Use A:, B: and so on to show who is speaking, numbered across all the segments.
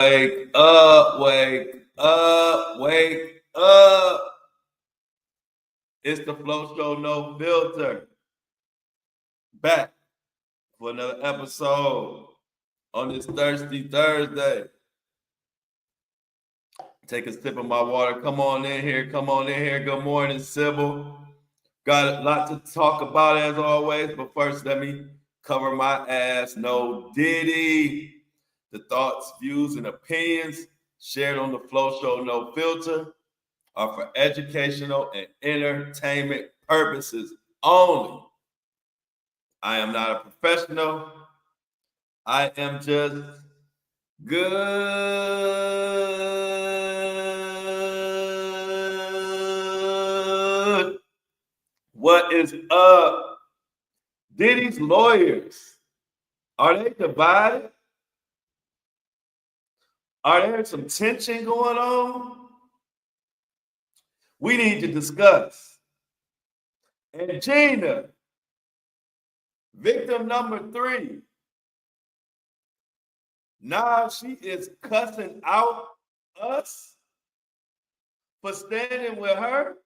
A: Wake up, wake up, wake up. It's the Flow Show No Filter. Back for another episode on this Thirsty Thursday. Take a sip of my water. Come on in here. Come on in here. Good morning, Sybil. Got a lot to talk about as always, but first let me cover my ass. No Diddy. The thoughts, views, and opinions shared on the Flow Show No Filter are for educational and entertainment purposes only. I am not a professional. I am just good. What is up? Diddy's lawyers, are they divided? Are there some tension going on? We need to discuss. And Gina, victim number 3. Now she is cussing out us for standing with her.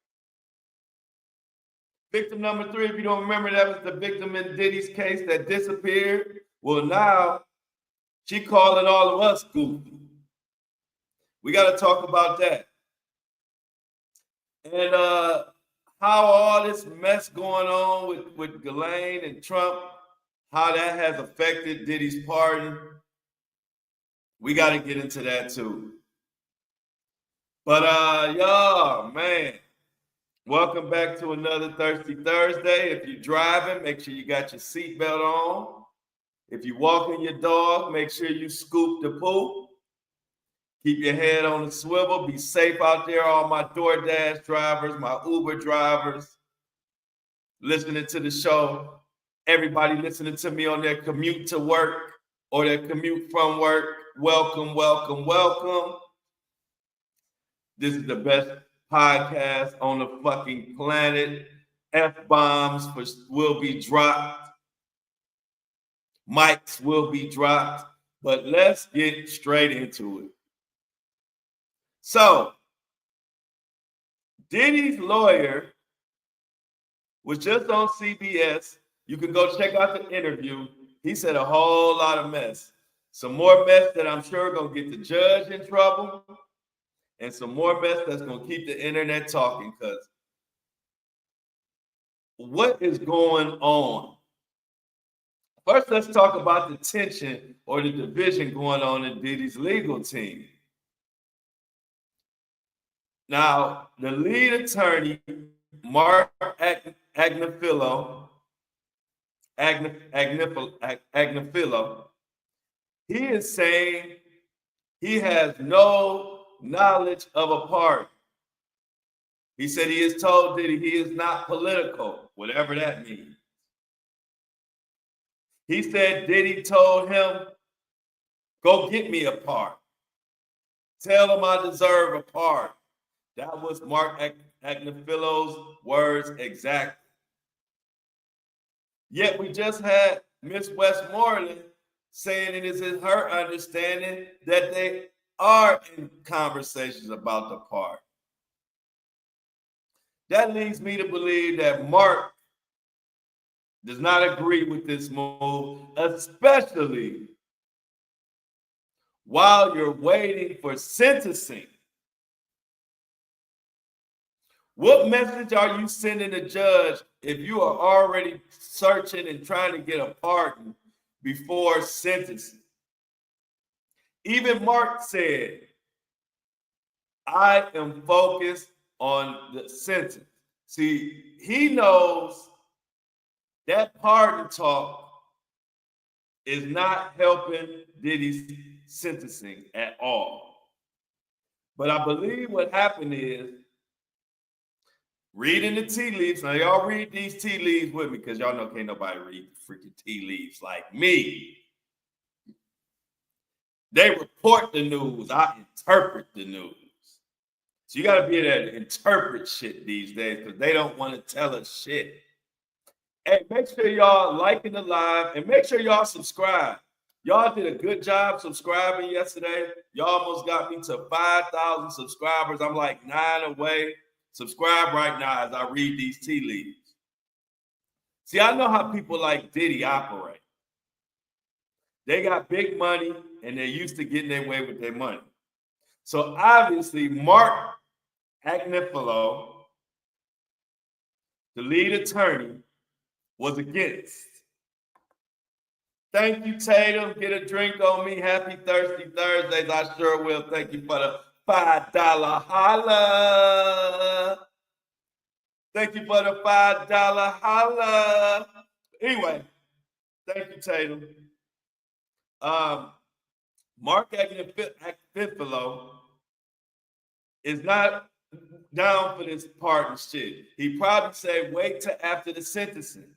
A: Victim number 3, if you don't remember, that was the victim in Diddy's case that disappeared. Well, now she calling all of us goofy. We got to talk about that. And how all this mess going on with Ghislaine and Trump, how that has affected Diddy's pardon. We got to get into that too. But y'all, man, welcome back to another Thirsty Thursday. If you're driving, make sure you got your seatbelt on. If you're walking your dog, make sure you scoop the poop. Keep your head on the swivel. Be safe out there, all my DoorDash drivers, my Uber drivers, listening to the show. Everybody listening to me on their commute to work or their commute from work. Welcome, welcome, welcome. This is the best podcast on the fucking planet. F-bombs will be dropped. Mics will be dropped. But let's get straight into it. So, Diddy's lawyer was just on CBS. You can go check out the interview. He said a whole lot of mess. Some more mess that I'm sure going to get the judge in trouble. And some more mess that's going to keep the internet talking. Because what is going on? First, let's talk about the tension or the division going on in Diddy's legal team. Now, the lead attorney, Mark Agnifilo, he is saying he has no knowledge of a party. He said he has told Diddy he is not political, whatever that means. He said Diddy told him, go get me a pardon. Tell him I deserve a pardon. That was Mark Agnefilo's words exactly. Yet we just had Miss Westmoreland saying it is her understanding that they are in conversations about the pardon. That leads me to believe that Mark does not agree with this move, especially while you're waiting for sentencing. What message are you sending the judge if you are already searching and trying to get a pardon before sentencing? Even Mark said, I am focused on the sentence. See, he knows that pardon talk is not helping Diddy's sentencing at all. But I believe what happened is, reading the tea leaves. Now, y'all read these tea leaves with me because y'all know can't nobody read the freaking tea leaves like me. They report the news. I interpret the news. So you got to be able to interpret shit these days because they don't want to tell us shit. Hey, make sure y'all liking the live and make sure y'all subscribe. Y'all did a good job subscribing yesterday. Y'all almost got me to 5,000 subscribers. I'm like 9 away. Subscribe right now as I read these tea leaves. See, I know how people like Diddy operate. They got big money and they're used to getting their way with their money. So obviously, Mark Agnifilo, the lead attorney, was against. Thank you, Tatum. Get a drink on me. Happy Thirsty Thursdays. I sure will. Thank you for the $5 holla. Thank you for the $5 holla. Anyway, thank you, Tatum. Mark Agnifilo is not down for this pardon shit. He probably say, wait till after the sentencing.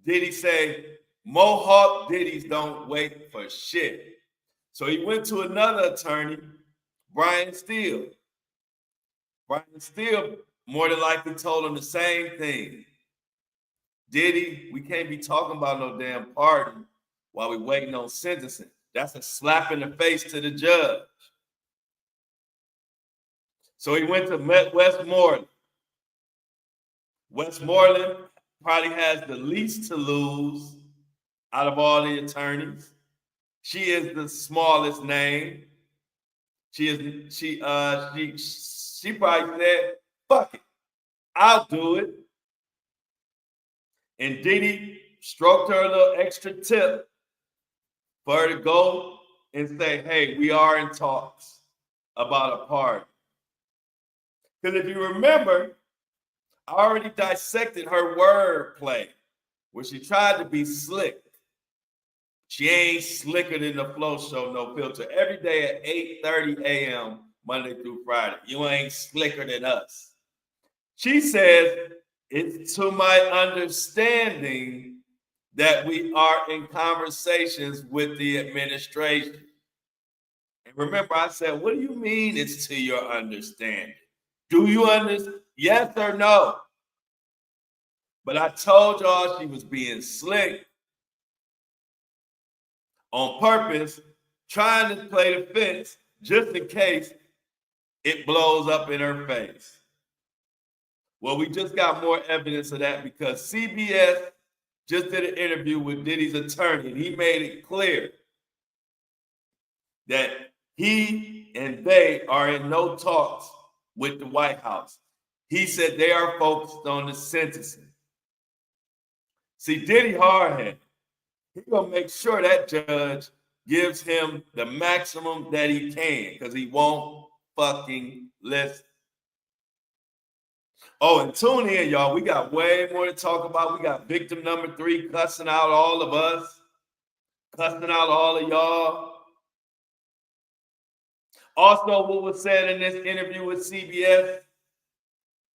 A: Diddy say, Mohawk Diddy's don't wait for shit. So he went to another attorney, Brian Steele. Brian Steele more than likely told him the same thing. Diddy, we can't be talking about no damn pardon while we waiting on sentencing. That's a slap in the face to the judge. So he went to Westmoreland. Westmoreland probably has the least to lose out of all the attorneys. She is the smallest name. She probably said, fuck it, I'll do it. And Diddy stroked her a little extra tip for her to go and say, hey, we are in talks about a pardon. Because if you remember, I already dissected her wordplay where she tried to be slick. She ain't slicker than the Flow Show, no filter. Every day at 8:30 a.m., Monday through Friday. You ain't slicker than us. She says, it's to my understanding that we are in conversations with the administration. And remember, I said, what do you mean it's to your understanding? Do you understand? Yes or no? But I told y'all she was being slick on purpose, trying to play the fence just in case it blows up in her face. Well, we just got more evidence of that because CBS just did an interview with Diddy's attorney, and he made it clear that he and they are in no talks with the White House. He said they are focused on the sentencing. See, Diddy hardhead. He's going to make sure that judge gives him the maximum that he can because he won't fucking listen. Oh, and tune in, y'all. We got way more to talk about. We got victim number 3 cussing out all of us, cussing out all of y'all. Also, what was said in this interview with CBS,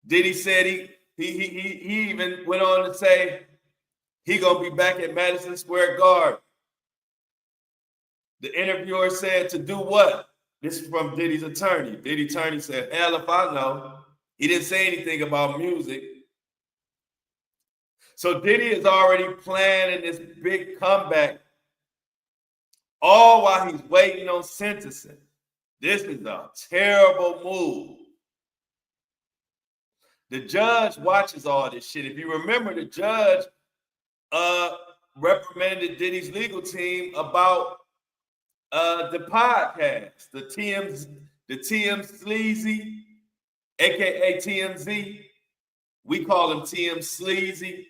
A: Diddy said he even went on to say he gonna be back at Madison Square Garden. The interviewer said to do what? This is from Diddy's attorney. Diddy's attorney said, hell if I know. He didn't say anything about music. So Diddy is already planning this big comeback, all while he's waiting on sentencing. This is a terrible move. The judge watches all this shit. If you remember, the judge reprimanded Diddy's legal team about the podcast, the TM Sleazy, aka TMZ. We call him TM Sleazy,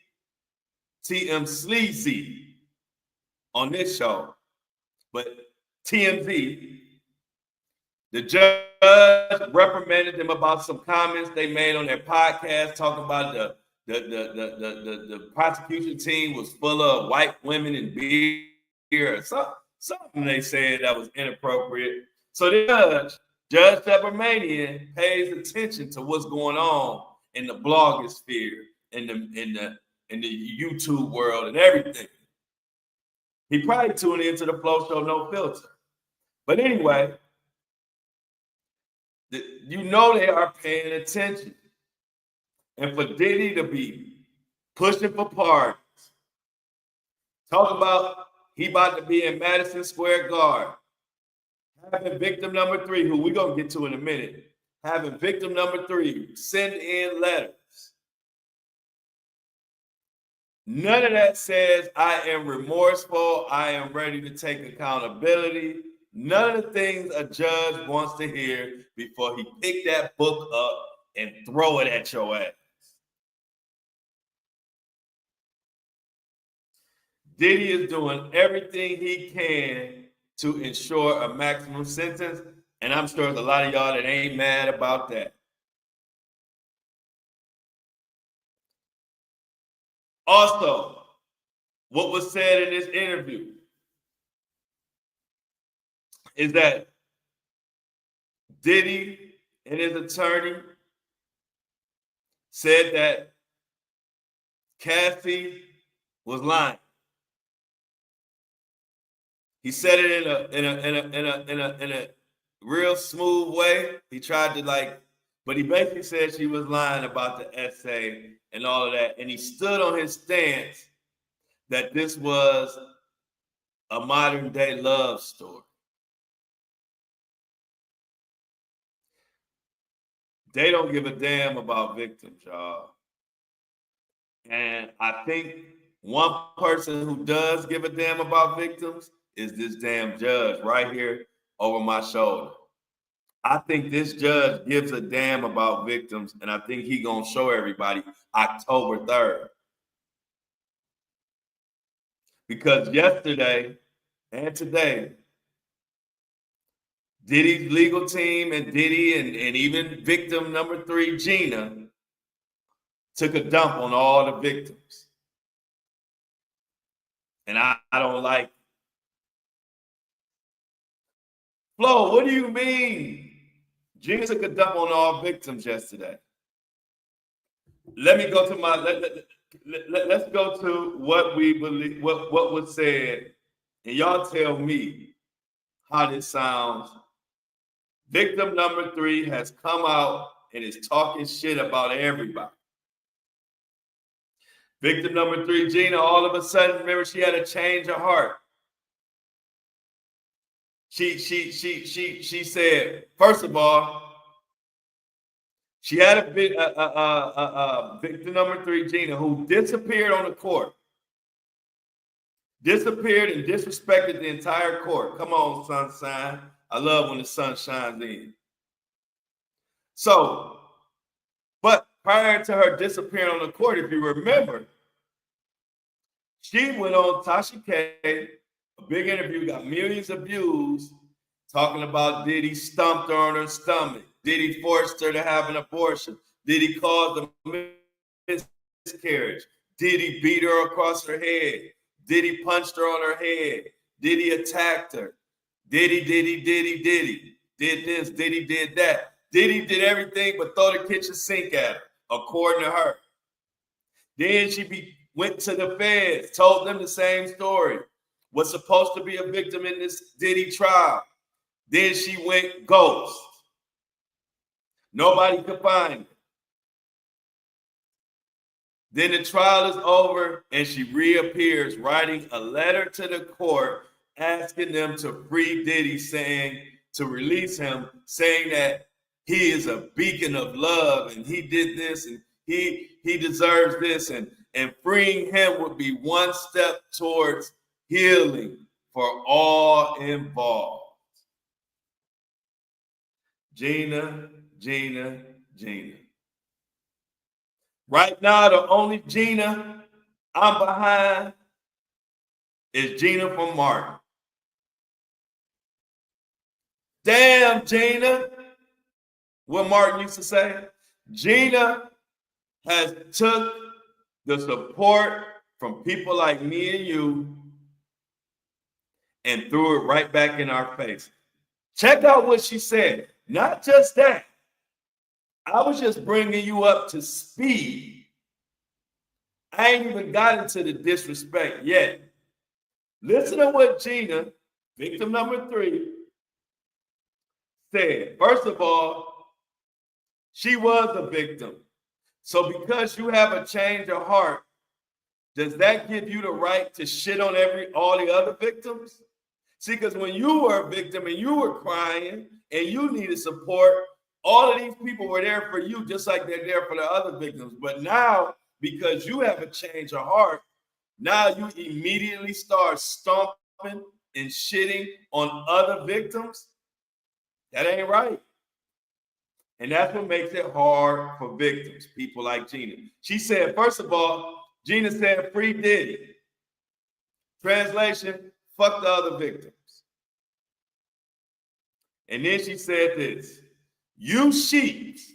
A: TM Sleazy on this show. But TMZ, the judge reprimanded them about some comments they made on their podcast, talking about the prosecution team was full of white women and beer, or something they said that was inappropriate. So the Judge Peppermanian, pays attention to what's going on in the blogosphere, in the YouTube world and everything. He probably tuned into the Flow Show No Filter. But anyway, you know they are paying attention. And for Diddy to be pushing for pardons, talk about He about to be in Madison Square Garden. Having victim number 3, who we're going to get to in a minute, having victim number 3 send in letters. None of that says I am remorseful, I am ready to take accountability. None of the things a judge wants to hear before he pick that book up and throw it at your ass. Diddy is doing everything he can to ensure a maximum sentence, and I'm sure there's a lot of y'all that ain't mad about that. Also, what was said in this interview is that Diddy and his attorney said that Cassie was lying. He said it in a real smooth way. He tried to but he basically said she was lying about the essay and all of that. And he stood on his stance that this was a modern day love story. They don't give a damn about victims, y'all. And I think one person who does give a damn about victims is this damn judge right here over my shoulder. I think this judge gives a damn about victims, and I think he gonna show everybody October 3rd. Because yesterday and today, Diddy's legal team and Diddy and even victim number 3, Gina, took a dump on all the victims. And I don't like it. Flo, what do you mean? Gina took a dump on all victims yesterday. Let me go to let's go to what we believe, what was said, and y'all tell me how this sounds. Victim number 3 has come out and is talking shit about everybody. Victim number 3, Gina, all of a sudden, remember, she had a change of heart. She said, first of all, she had a victim number 3, Gina, who disappeared on the court. Disappeared and disrespected the entire court. Come on, sunshine. I love when the sun shines in. So, but prior to her disappearing on the court, if you remember, she went on Tasha K, a big interview, got millions of views, talking about Diddy stumped her on her stomach. Diddy forced her to have an abortion. Diddy caused a miscarriage. Diddy beat her across her head. Diddy punched her on her head. Diddy attacked her. Diddy did this. Diddy did that. Diddy did everything but throw the kitchen sink at her, according to her. Then she went to the feds, told them the same story. Was supposed to be a victim in this Diddy trial. Then she went ghost. Nobody could find her. Then the trial is over and she reappears writing a letter to the court asking them to free Diddy, saying to release him, saying that he is a beacon of love and he did this and he deserves this, and freeing him would be one step towards healing for all involved. Gina. Right now, the only Gina I'm behind is Gina from Martin. Damn, Gina. What Martin used to say. Gina has took the support from people like me and you and threw it right back in our face. Check out what she said. Not just that. I was just bringing you up to speed. I ain't even got into the disrespect yet. Listen to what Gina, victim number 3, said. First of all, she was a victim. So because you have a change of heart, does that give you the right to shit on all the other victims? See, because when you were a victim and you were crying and you needed support, all of these people were there for you just like they're there for the other victims. But now, because you have a change of heart, now you immediately start stomping and shitting on other victims. That ain't right. And that's what makes it hard for victims, people like Gina. She said, first of all, Gina said, free Diddy. Translation, fuck the other victims. And then she said this, you sheeps.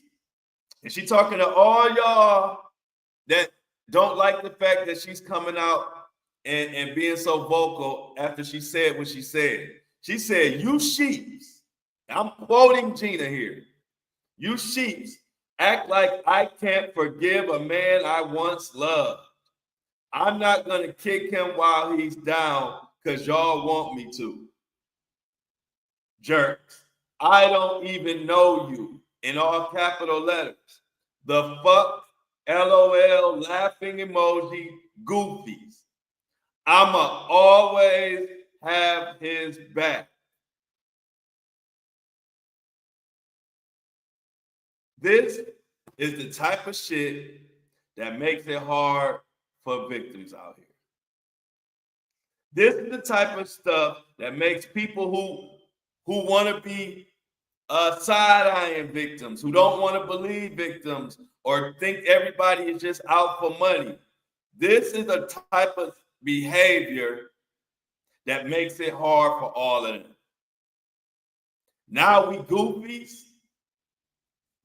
A: And she talking to all y'all that don't like the fact that she's coming out and being so vocal after she said what she said. She said, you sheeps. I'm quoting Gina here. You sheeps act like I can't forgive a man I once loved. I'm not going to kick him while he's down because y'all want me to. Jerks. I don't even know you. In all capital letters. The fuck, LOL, laughing emoji, goofies. I'ma always have his back. This is the type of shit that makes it hard for victims out here. This is the type of stuff that makes people who want to be side-eyeing victims, who don't want to believe victims or think everybody is just out for money. This is a type of behavior that makes it hard for all of them. Now we goofies.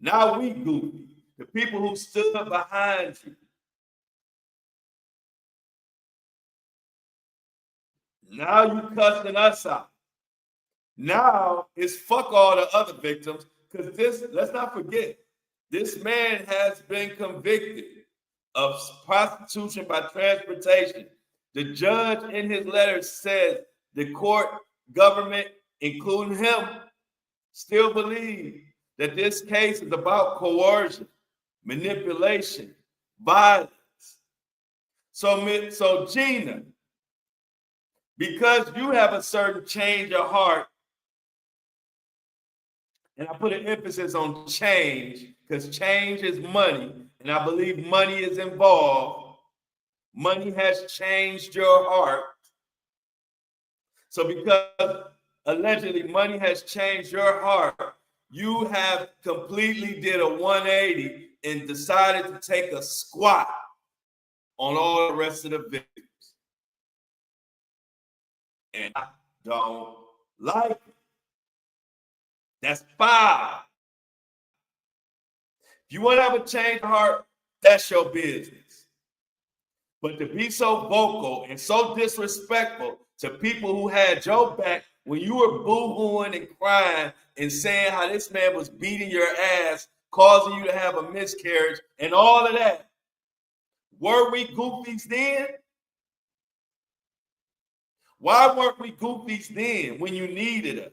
A: Now we goofy. The people who stood behind you. Now you cussing us out. Now it's fuck all the other victims, because let's not forget, this man has been convicted of prostitution by transportation. The judge in his letter says the court, government, including him, still believe that this case is about coercion, manipulation, violence. So Gina, because you have a certain change of heart, and I put an emphasis on change, because change is money, and I believe money is involved. Money has changed your heart. So because allegedly money has changed your heart, you have completely did a 180 and decided to take a squat on all the rest of the victims. And I don't like it. That's foul. If you want to have a change of heart, that's your business. But to be so vocal and so disrespectful to people who had your back when you were boo-hooing and crying and saying how this man was beating your ass, causing you to have a miscarriage and all of that. Were we goofies then? Why weren't we goofies then when you needed us?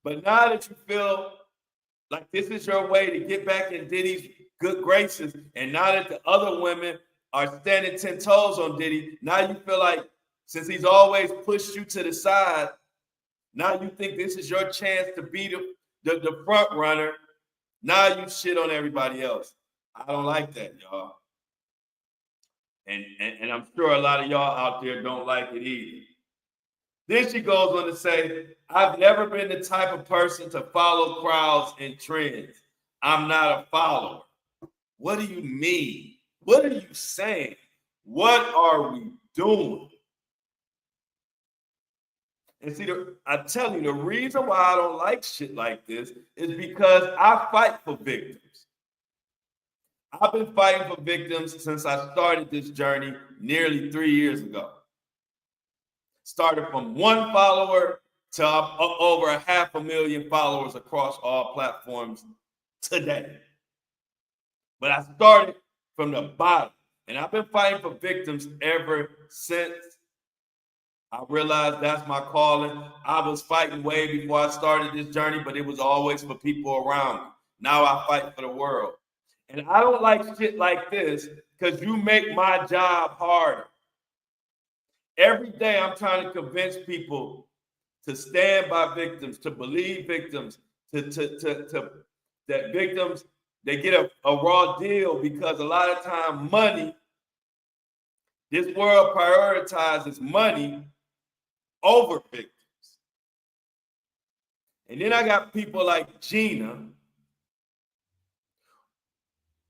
A: But now that you feel like this is your way to get back in Diddy's good graces, and now that the other women are standing 10 toes on Diddy, now you feel like since he's always pushed you to the side, now you think this is your chance to be the front runner. Now you shit on everybody else. I don't like that, y'all. And I'm sure a lot of y'all out there don't like it either. Then she goes on to say, I've never been the type of person to follow crowds and trends. I'm not a follower. What do you mean? What are you saying? What are we doing? And see, I tell you, the reason why I don't like shit like this is because I fight for victims. I've been fighting for victims since I started this journey nearly 3 years ago. Started from 1 follower to over 500,000 followers across all platforms today. But I started from the bottom, and I've been fighting for victims ever since. I realized that's my calling. I was fighting way before I started this journey, but it was always for people around me. Now I fight for the world. And I don't like shit like this because you make my job harder. Every day I'm trying to convince people to stand by victims, to believe victims, to that victims, they get a raw deal because a lot of time money, this world prioritizes money over victims. And then I got people like Gina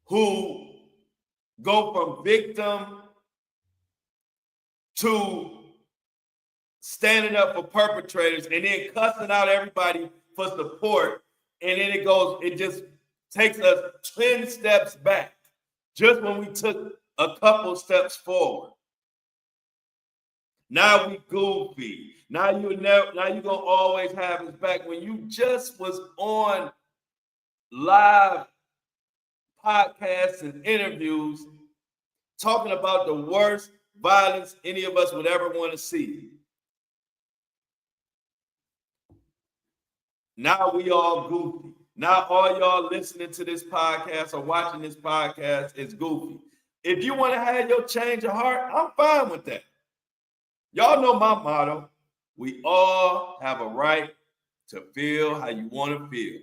A: who go from victim to standing up for perpetrators and then cussing out everybody for support. And then it just takes us 10 steps back just when we took a couple steps forward. Now we goofy. Now you're gonna always have his back when you just was on live podcasts and interviews talking about the worst violence any of us would ever want to see. Now we all goofy. Now all y'all listening to this podcast or watching this podcast is goofy. If you want to have your change of heart, I'm fine with that. Y'all know my motto. We all have a right to feel how you want to feel.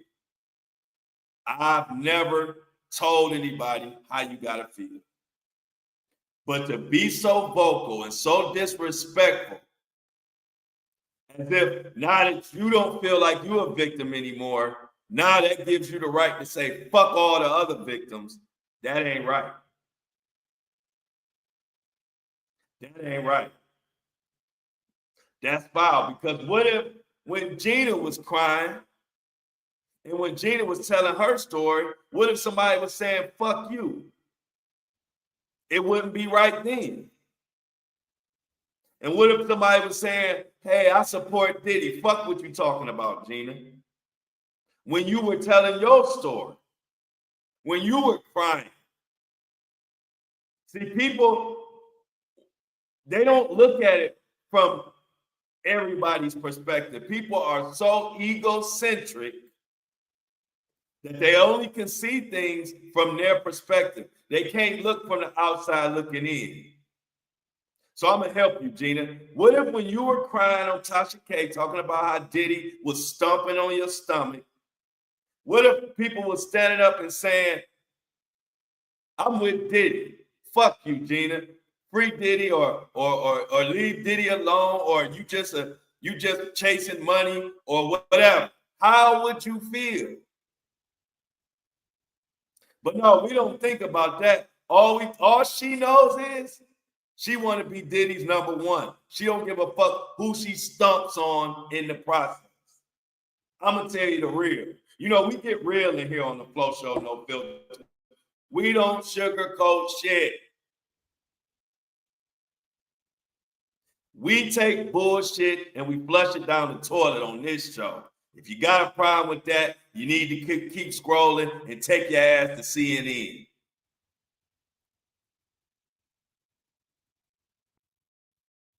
A: I've never told anybody how you got to feel. But to be so vocal and so disrespectful, as if now that you don't feel like you're a victim anymore, now that gives you the right to say, fuck all the other victims. That ain't right. That ain't right. That's foul. Because what if when Gina was crying and when Gina was telling her story, what if somebody was saying, fuck you? It wouldn't be right then. And what if somebody was saying, hey, I support Diddy. Fuck what you talking about, Gina. When you were telling your story, when you were crying. See, people, they don't look at it from everybody's perspective. People are so egocentric that they only can see things from their perspective. They can't look from the outside looking in. So I'm going to help you, Gina. What if when you were crying on Tasha K, talking about how Diddy was stomping on your stomach, what if people were standing up and saying, I'm with Diddy. Fuck you, Gina. Free Diddy or leave Diddy alone, or you just chasing money or whatever. How would you feel? But no, we don't think about that. All she knows is she want to be Diddy's number one. She don't give a fuck who she stumps on in the process. I'm gonna tell you the real. You know, we get real in here on the Flow Show, No Filter. We don't sugarcoat shit. We take bullshit and we flush it down the toilet on this show. If you got a problem with that, you need to keep scrolling and take your ass to CNN.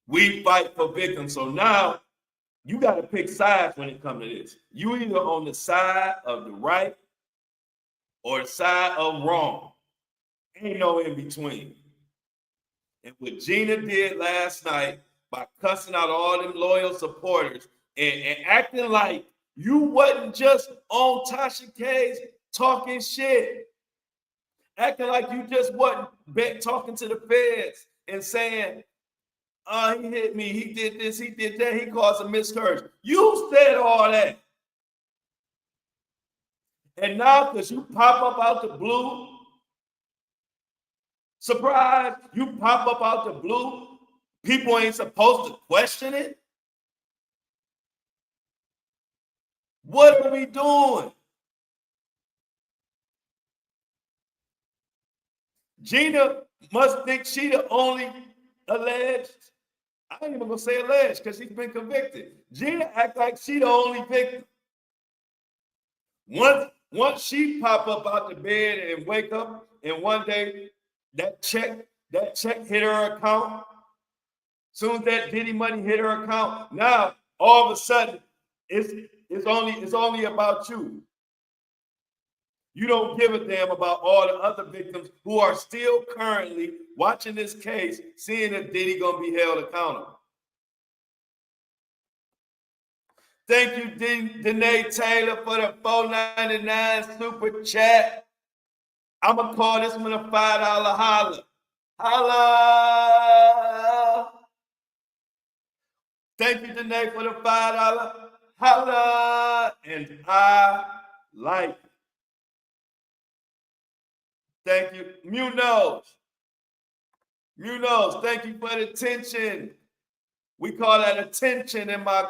A: We fight for victims. So now you got to pick sides when it comes to this. You either on the side of the right or the side of wrong. Ain't no in between. And what Gina did last night by cussing out all them loyal supporters and acting like you wasn't just on Tasha K's talking shit. Acting like you just wasn't talking to the feds and saying, he hit me, he did this, he did that, he caused a miscarriage. You said all that. And now, because you pop up out the blue, surprise, you pop up out the blue, people ain't supposed to question it. What are we doing? Gina must think she the only alleged. I ain't even gonna say alleged because she's been convicted. Gina act like she the only victim. Once she pop up out the bed and wake up, and one day that check hit her account. Soon as that Diddy money hit her account, now all of a sudden it's only about you. You don't give a damn about all the other victims who are still currently watching this case, seeing if Diddy gonna be held accountable. Thank you, Danae Taylor, for the $4.99 super chat. I'm gonna call this one a $5 holla. Holla! Thank you, Danae, for the $5 holla. And I like it. Thank you. Munoz, thank you for the attention. We call that attention in my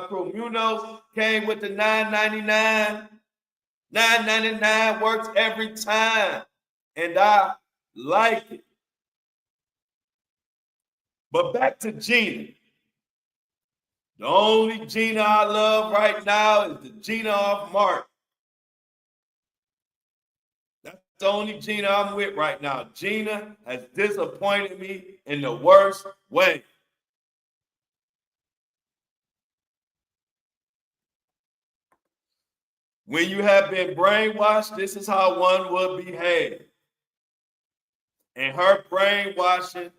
A: crew. Munoz came with the $9.99. $9.99 works every time. And I like it. But back to Gina. The only Gina I love right now is the Gina off Mark. That's the only Gina I'm with right now. Gina has disappointed me in the worst way. When you have been brainwashed, this is how one would behave. And her brainwashing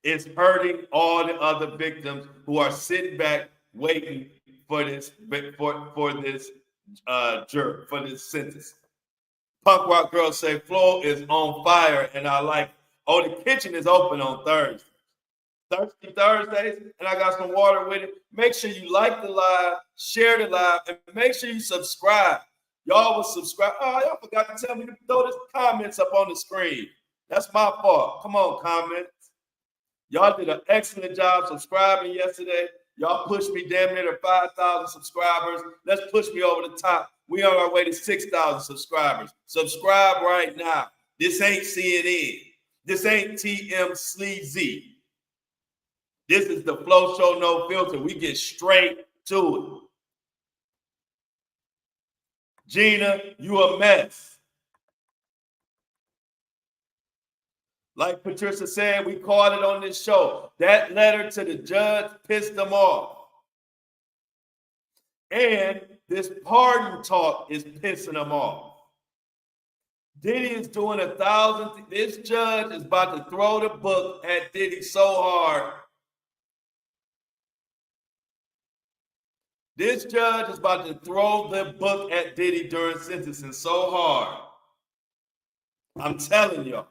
A: is hurting all the other victims who are sitting back waiting for this sentence. Punk Rock Girl say floor is on fire, and I like. Oh, the kitchen is open on Thursday. Thirsty Thursdays, and I got some water with it. Make sure you like the live, share the live, and make sure you subscribe. Y'all will subscribe. Oh, y'all forgot to tell me to throw the comments up on the screen. That's my fault. Come on, comments. Y'all did an excellent job subscribing yesterday. Y'all pushed me damn near to 5,000 subscribers. Let's push me over the top. We on our way to 6,000 subscribers. Subscribe right now. This ain't CNN. This ain't TM Sleazy. This is the Flow Show No Filter. We get straight to it. Gina, you a mess. Like Patricia said, we called it on this show. That letter to the judge pissed them off. And this pardon talk is pissing them off. Diddy is doing 1,000. This judge is about to throw the book at Diddy so hard. This judge is about to throw the book at Diddy during sentencing so hard. I'm telling y'all.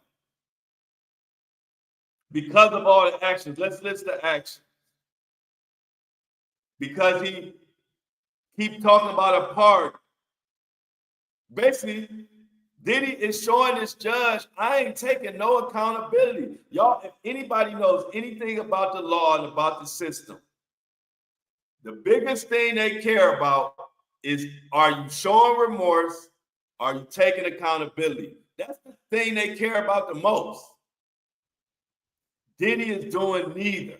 A: Because of all the actions, let's list the actions. Because he keep talking about a pardon. Basically, Diddy is showing this judge, I ain't taking no accountability. Y'all, if anybody knows anything about the law and about the system, the biggest thing they care about is, are you showing remorse? Are you taking accountability? That's the thing they care about the most. Diddy is doing neither.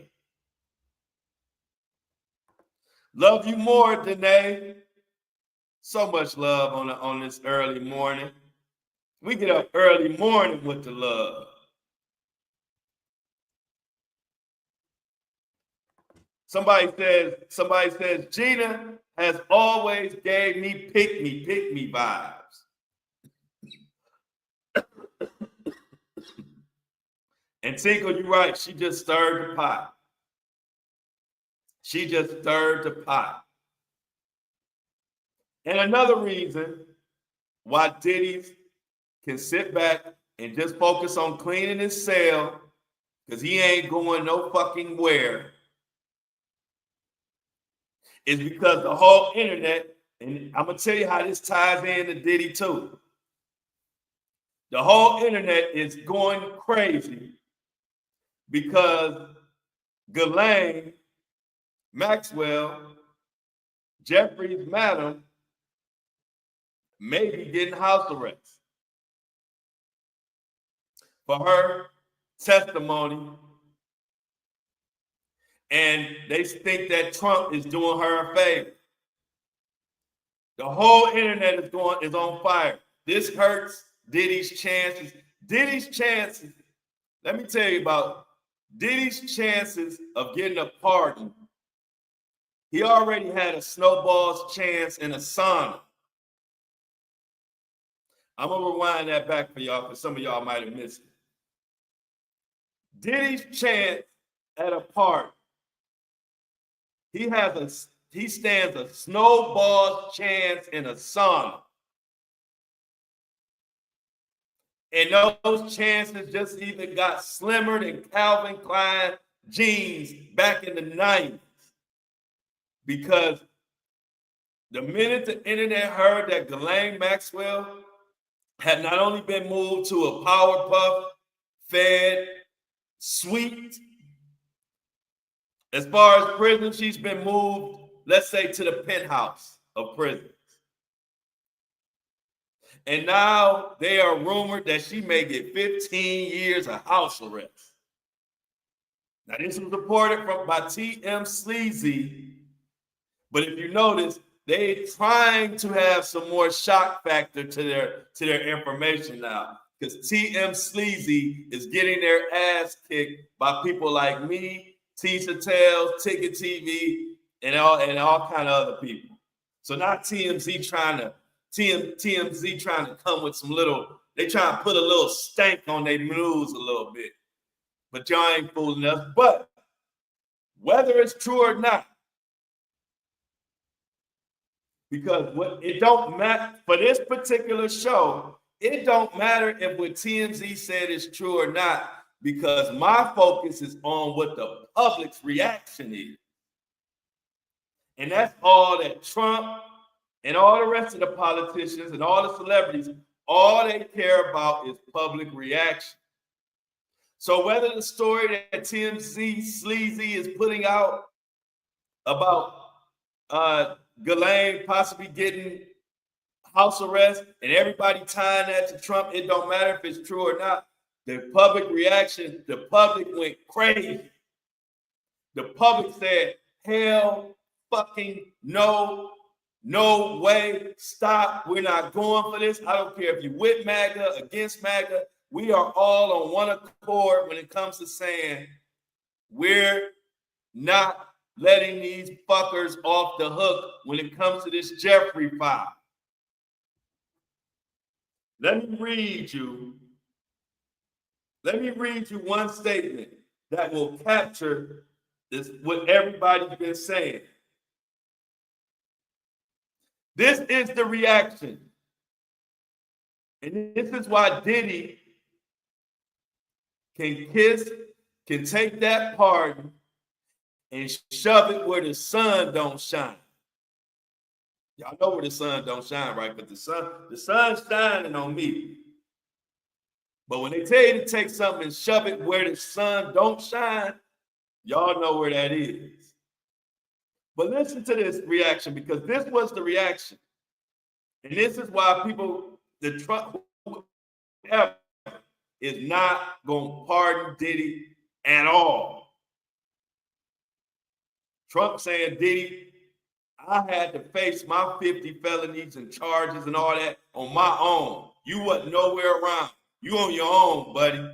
A: Love you more, Danae. So much love on this early morning. We get up early morning with the love. Somebody says, Gina has always gave me pick me vibes. And Tinkle, you're right. She just stirred the pot. She just stirred the pot. And another reason why Diddy's can sit back and just focus on cleaning his cell, because he ain't going no fucking where, is because the whole internet, and I'm going to tell you how this ties in to Diddy too. The whole internet is going crazy because Ghislaine Maxwell, Jeffrey's madam, may be getting house arrest for her testimony. And they think that Trump is doing her a favor. The whole internet is on fire. This hurts Diddy's chances. Let me tell you about Diddy's chances of getting a pardon. He already had a snowball's chance in a sauna. I'm gonna rewind that back for y'all, because some of y'all might have missed it. Diddy's chance at a party. He stands a snowball chance in a sauna. And those chances just even got slimmer than Calvin Klein jeans back in the 90s. Because the minute the internet heard that Ghislaine Maxwell had not only been moved to a Powerpuff fed suite, as far as prison, she's been moved, let's say, to the penthouse of prisons. And now they are rumored that she may get 15 years of house arrest. Now, this was reported by TM Sleazy, but if you notice, they're trying to have some more shock factor to their information now, because TM Sleazy is getting their ass kicked by people like me, Tisha Tales, Ticket TV, and all kind of other people. So now TMZ trying to come with some little, they trying to put a little stank on their news a little bit. But y'all ain't fooling us. But whether it's true or not, because it don't matter for this particular show, it don't matter if what TMZ said is true or not, because my focus is on what the public's reaction is. And that's all that Trump and all the rest of the politicians and all the celebrities, all they care about is public reaction. So whether the story that TMZ Sleazy is putting out about Ghislaine possibly getting house arrest and everybody tying that to Trump, it don't matter if it's true or not. The public reaction, the public went crazy. The public said, hell fucking no, no way, stop, we're not going for this. I don't care if you're with MAGA, against MAGA, we are all on one accord when it comes to saying we're not letting these fuckers off the hook when it comes to this Jeffrey file. Let me read you one statement that will capture this, what everybody's been saying. This is the reaction. And this is why Diddy can take that pardon and shove it where the sun don't shine. Y'all know where the sun don't shine, right? But the sun's shining on me. But when they tell you to take something and shove it where the sun don't shine, y'all know where that is. But listen to this reaction, because this was the reaction. And this is why the Trump is not going to pardon Diddy at all. Trump saying, Diddy, I had to face my 50 felonies and charges and all that on my own. You wasn't nowhere around. You on your own, buddy.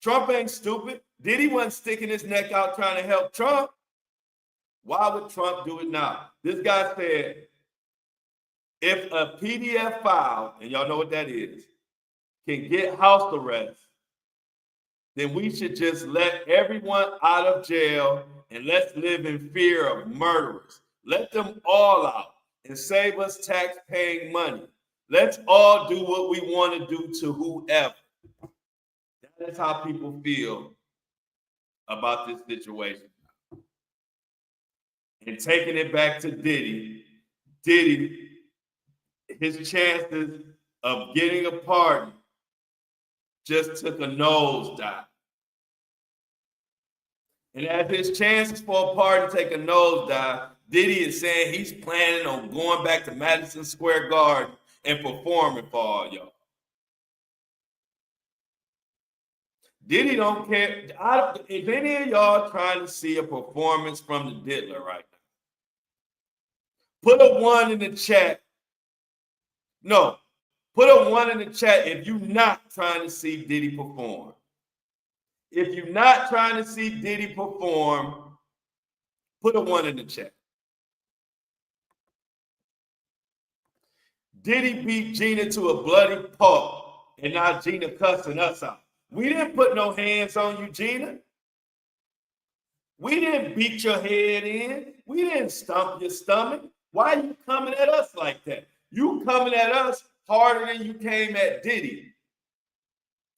A: Trump ain't stupid. Diddy wasn't sticking his neck out trying to help Trump. Why would Trump do it now? This guy said, if a PDF file, and y'all know what that is, can get house arrest, then we should just let everyone out of jail and let's live in fear of murderers. Let them all out and save us tax-paying money. Let's all do what we want to do to whoever. That's how people feel about this situation. And taking it back to Diddy, his chances of getting a pardon just took a nosedive. And as his chances for a pardon take a nosedive, Diddy is saying he's planning on going back to Madison Square Garden and performing for all y'all. Diddy don't care. If any of y'all trying to see a performance from the Diddler right now, put a 1 in the chat. No, put a 1 in the chat if you're not trying to see Diddy perform. If you're not trying to see Diddy perform, put a 1 in the chat. Diddy beat Gina to a bloody pulp, and now Gina cussing us out. We didn't put no hands on you, Gina. We didn't beat your head in. We didn't stomp your stomach. Why are you coming at us like that? You coming at us harder than you came at Diddy,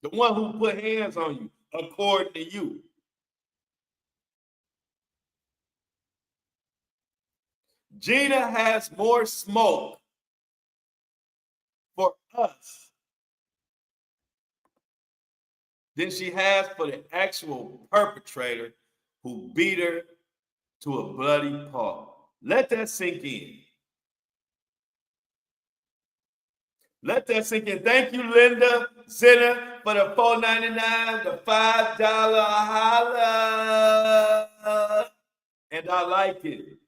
A: the one who put hands on you, according to you. Gina has more smoke for us than she has for the actual perpetrator who beat her to a bloody pulp. Let that sink in. Let that sink in. Thank you, Linda Zinner, for the $4.99, the $5 holla. And I like it.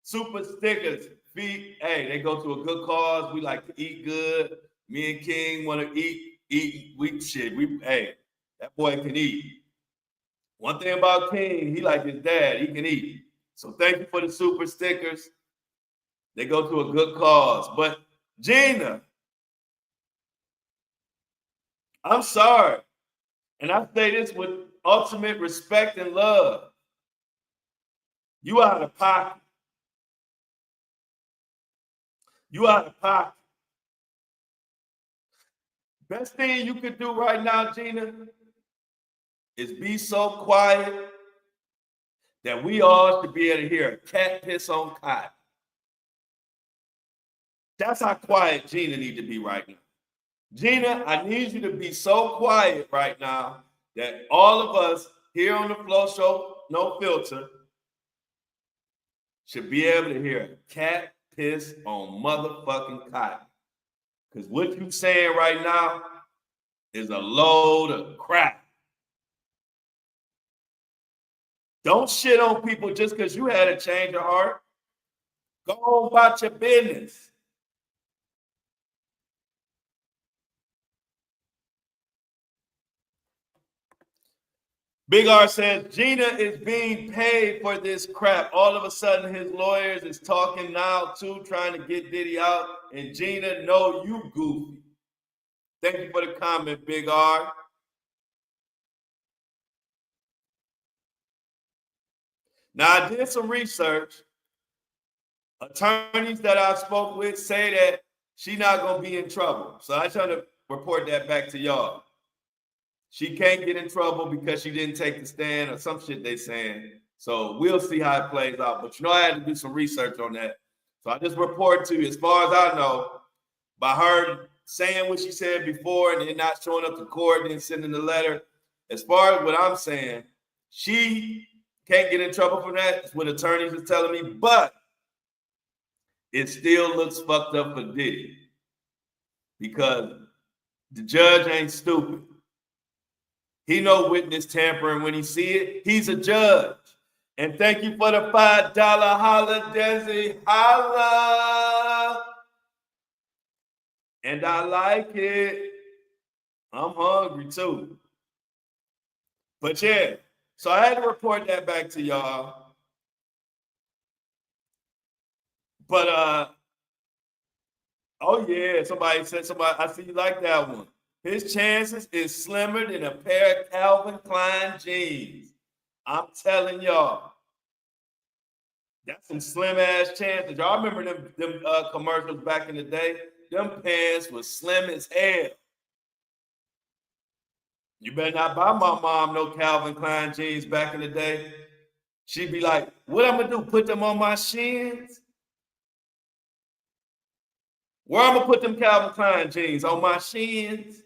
A: Super stickers. Hey, they go to a good cause. We like to eat good. Me and King want to eat. Hey, that boy can eat. One thing about King, he like his dad. He can eat. So thank you for the super stickers. They go to a good cause. But Gina, I'm sorry. And I say this with ultimate respect and love. You out of pocket. You out of pocket. Best thing you could do right now, Gina, is be so quiet that we all should be able to hear a cat piss on cotton. That's how quiet Gina need to be right now. Gina, I need you to be so quiet right now that all of us here on the Flow Show, No Filter, should be able to hear a cat piss on motherfucking cotton. Because what you saying right now is a load of crap. Don't shit on people just because you had a change of heart. Go on about your business. Big R says, Gina is being paid for this crap. All of a sudden, his lawyers is talking now, too, trying to get Diddy out. And Gina, no, you goofy. Thank you for the comment, Big R. Now, I did some research. Attorneys that I spoke with say that she's not going to be in trouble. So I try to report that back to y'all. She can't get in trouble because she didn't take the stand or some shit they saying. So we'll see how it plays out. But I had to do some research on that. So I just report to you, as far as I know, by her saying what she said before and then not showing up to court and then sending the letter, as far as what I'm saying, she can't get in trouble for that. It's what attorneys are telling me. But it still looks fucked up for Diddy because the judge ain't stupid. He know witness tampering when he see it. He's a judge. And thank you for the $5 holla, Desi. Holla. And I like it. I'm hungry too. But yeah, so I had to report that back to y'all. But oh yeah, somebody said I see you like that one. His chances is slimmer than a pair of Calvin Klein jeans. I'm telling y'all. That's some slim ass chances. Y'all remember them commercials back in the day? Them pants was slim as hell. You better not buy my mom no Calvin Klein jeans back in the day. She'd be like, what I'm gonna do? Put them on my shins? Where I'm gonna put them Calvin Klein jeans? On my shins?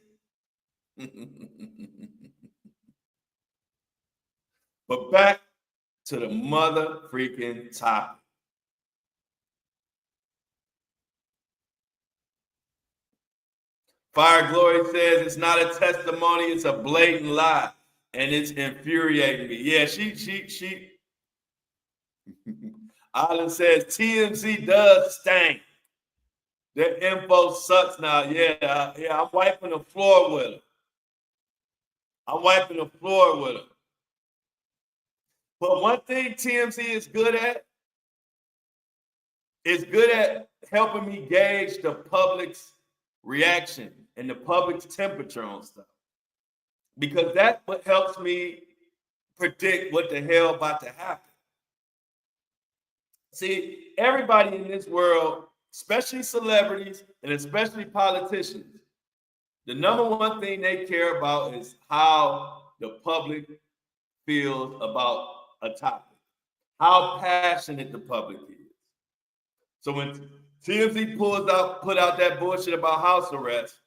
A: But back to the mother freaking topic. Fire Glory says it's not a testimony, it's a blatant lie. And it's infuriating me. Yeah, she. Island says TMZ does stink. Their info sucks now. Yeah, I'm wiping the floor with her. But one thing TMZ is good at helping me gauge the public's reaction and the public's temperature on stuff. Because that's what helps me predict what the hell about to happen. See, everybody in this world, especially celebrities and especially politicians, the number one thing they care about is how the public feels about a topic, how passionate the public is. So when TMZ put out that bullshit about house arrest,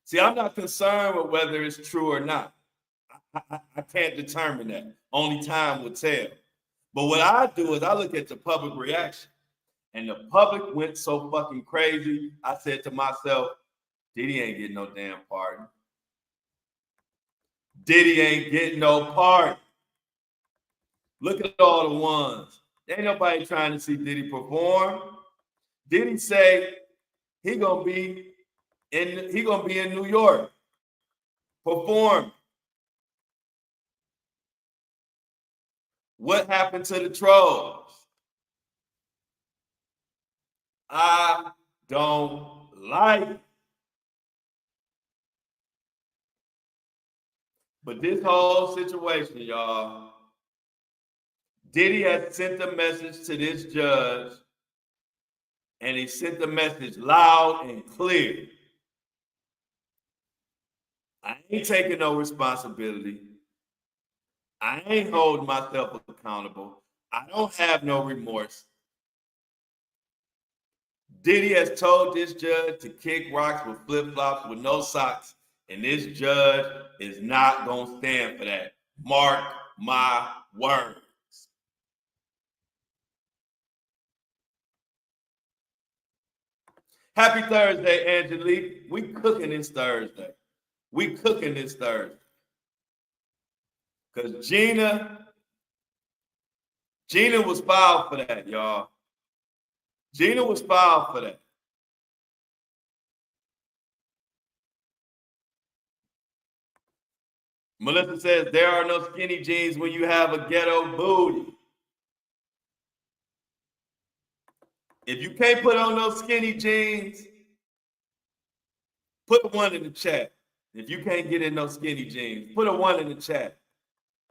A: see, I'm not concerned with whether it's true or not. I can't determine that. Only time will tell. But what I do is I look at the public reaction. And the public went so fucking crazy, I said to myself, Diddy ain't getting no damn pardon. Diddy ain't getting no pardon. Look at all the ones. Ain't nobody trying to see Diddy perform. Diddy say he gonna be in New York perform. What happened to the trolls? I don't like it. But this whole situation, y'all, Diddy has sent a message to this judge, and he sent the message loud and clear. I ain't taking no responsibility. I ain't holding myself accountable. I don't have no remorse. Diddy has told this judge to kick rocks with flip-flops with no socks, and this judge is not going to stand for that. Mark my words. Happy Thursday, Angelique. We cooking this Thursday. Because Gina was filed for that, y'all. Gina was filed for that. Melissa says, there are no skinny jeans when you have a ghetto booty. If you can't put on those skinny jeans, put a 1 in the chat. If you can't get in those skinny jeans, put a 1 in the chat.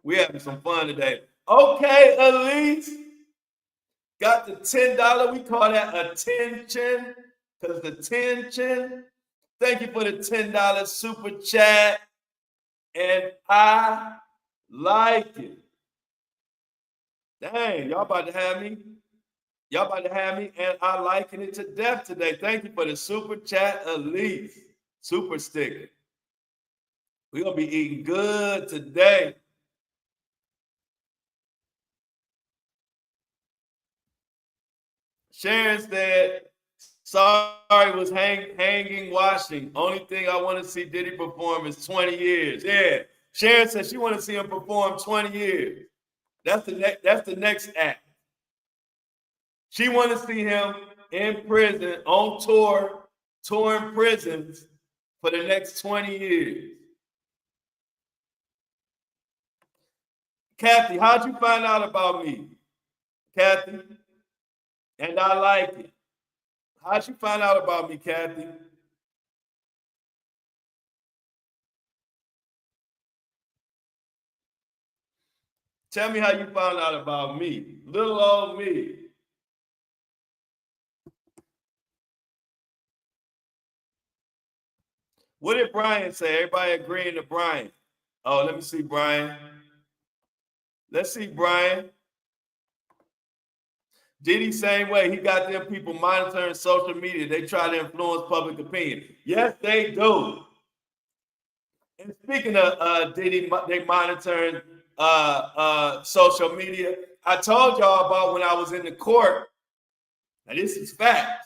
A: We're having some fun today. Okay, Elise. Got the $10. We call that a 10-chin because the 10-chin. Thank you for the $10 super chat. And I like it. Dang, y'all about to have me. And I liking it to death today. Thank you for the super chat, Elise. Super sticker. We're going to be eating good today. Sharon said, sorry, was hanging washing. Only thing I want to see Diddy perform is 20 years. Yeah. Sharon said she want to see him perform 20 years. That's the next act. She want to see him in prison, on tour, touring prisons for the next 20 years. Kathy, how'd you find out about me? Kathy? And I like it. How'd you find out about me, Kathy? Tell me how you found out about me. Little old me. What did Brian say? Everybody agreeing to Brian. Oh, let me see, Brian. Let's see, Brian. Diddy, same way. He got them people monitoring social media. They try to influence public opinion. Yes, they do. And speaking of Diddy, they monitoring social media. I told y'all about when I was in the court. Now, this is fact.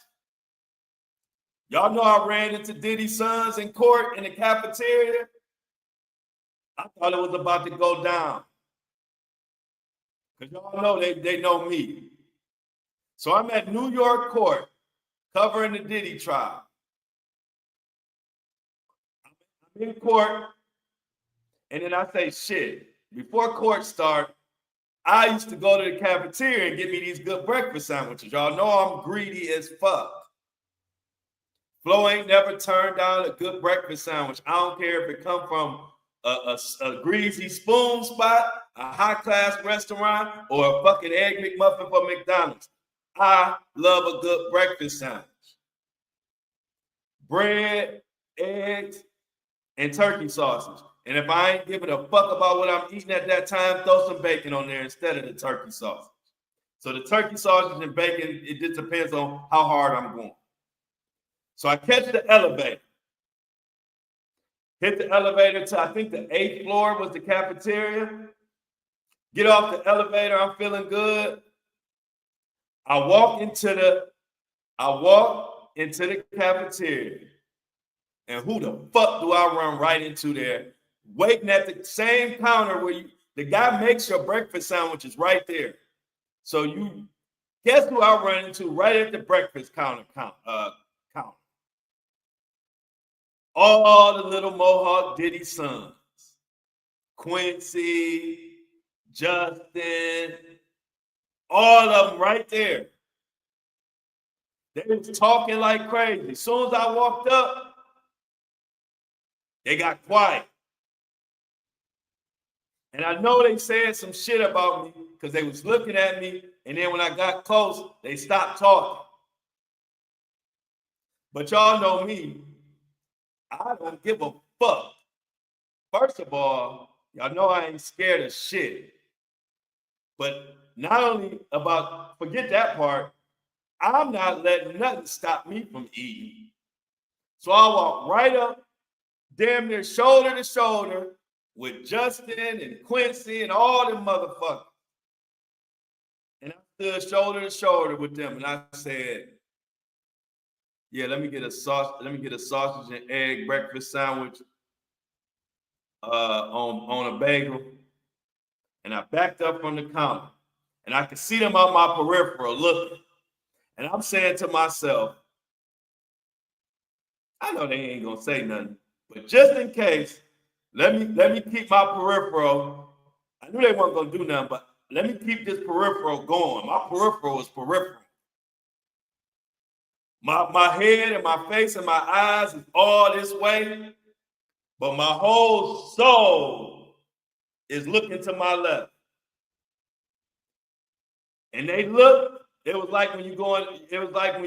A: Y'all know I ran into Diddy's sons in court in the cafeteria. I thought it was about to go down. Because y'all know they know me. So I'm at New York court covering the Diddy trial. I'm in court, and then I say, shit, before court start, I used to go to the cafeteria and get me these good breakfast sandwiches. Y'all know I'm greedy as fuck. Flo ain't never turned down a good breakfast sandwich. I don't care if it come from a greasy spoon spot, a high-class restaurant, or a fucking egg McMuffin from McDonald's. I love a good breakfast sandwich. Bread, eggs, and turkey sausage. And if I ain't giving a fuck about what I'm eating at that time, throw some bacon on there instead of the turkey sausage. So the turkey sausage and bacon, it just depends on how hard I'm going. So I catch the elevator. Hit the elevator to, I think the 8th floor was the cafeteria. Get off the elevator, I'm feeling good. I walk into the cafeteria. And who the fuck do I run right into there? Waiting at the same counter where the guy makes your breakfast sandwiches right there. So you guess who I run into right at the breakfast counter. All the little Mohawk Diddy sons. Quincy, Justin, all of them right there. They was talking like crazy. As soon as I walked up, they got quiet. And I know they said some shit about me because they was looking at me. And then when I got close, they stopped talking. But y'all know me. I don't give a fuck. First of all, y'all know I ain't scared of shit. But not only about, forget that part, I'm not letting nothing stop me from eating. So I walk right up, damn near shoulder to shoulder with Justin and Quincy and all them motherfuckers. And I stood shoulder to shoulder with them and I said, yeah, let me get a sausage and egg breakfast sandwich on a bagel. And I backed up from the counter and I could see them out my peripheral looking. And I'm saying to myself, I know they ain't gonna say nothing, but just in case, let me keep my peripheral. I knew they weren't gonna do nothing, but let me keep this peripheral going. My peripheral is peripheral. My head and my face and my eyes is all this way, but my whole soul is looking to my left. And they look. It was like when you going. It was like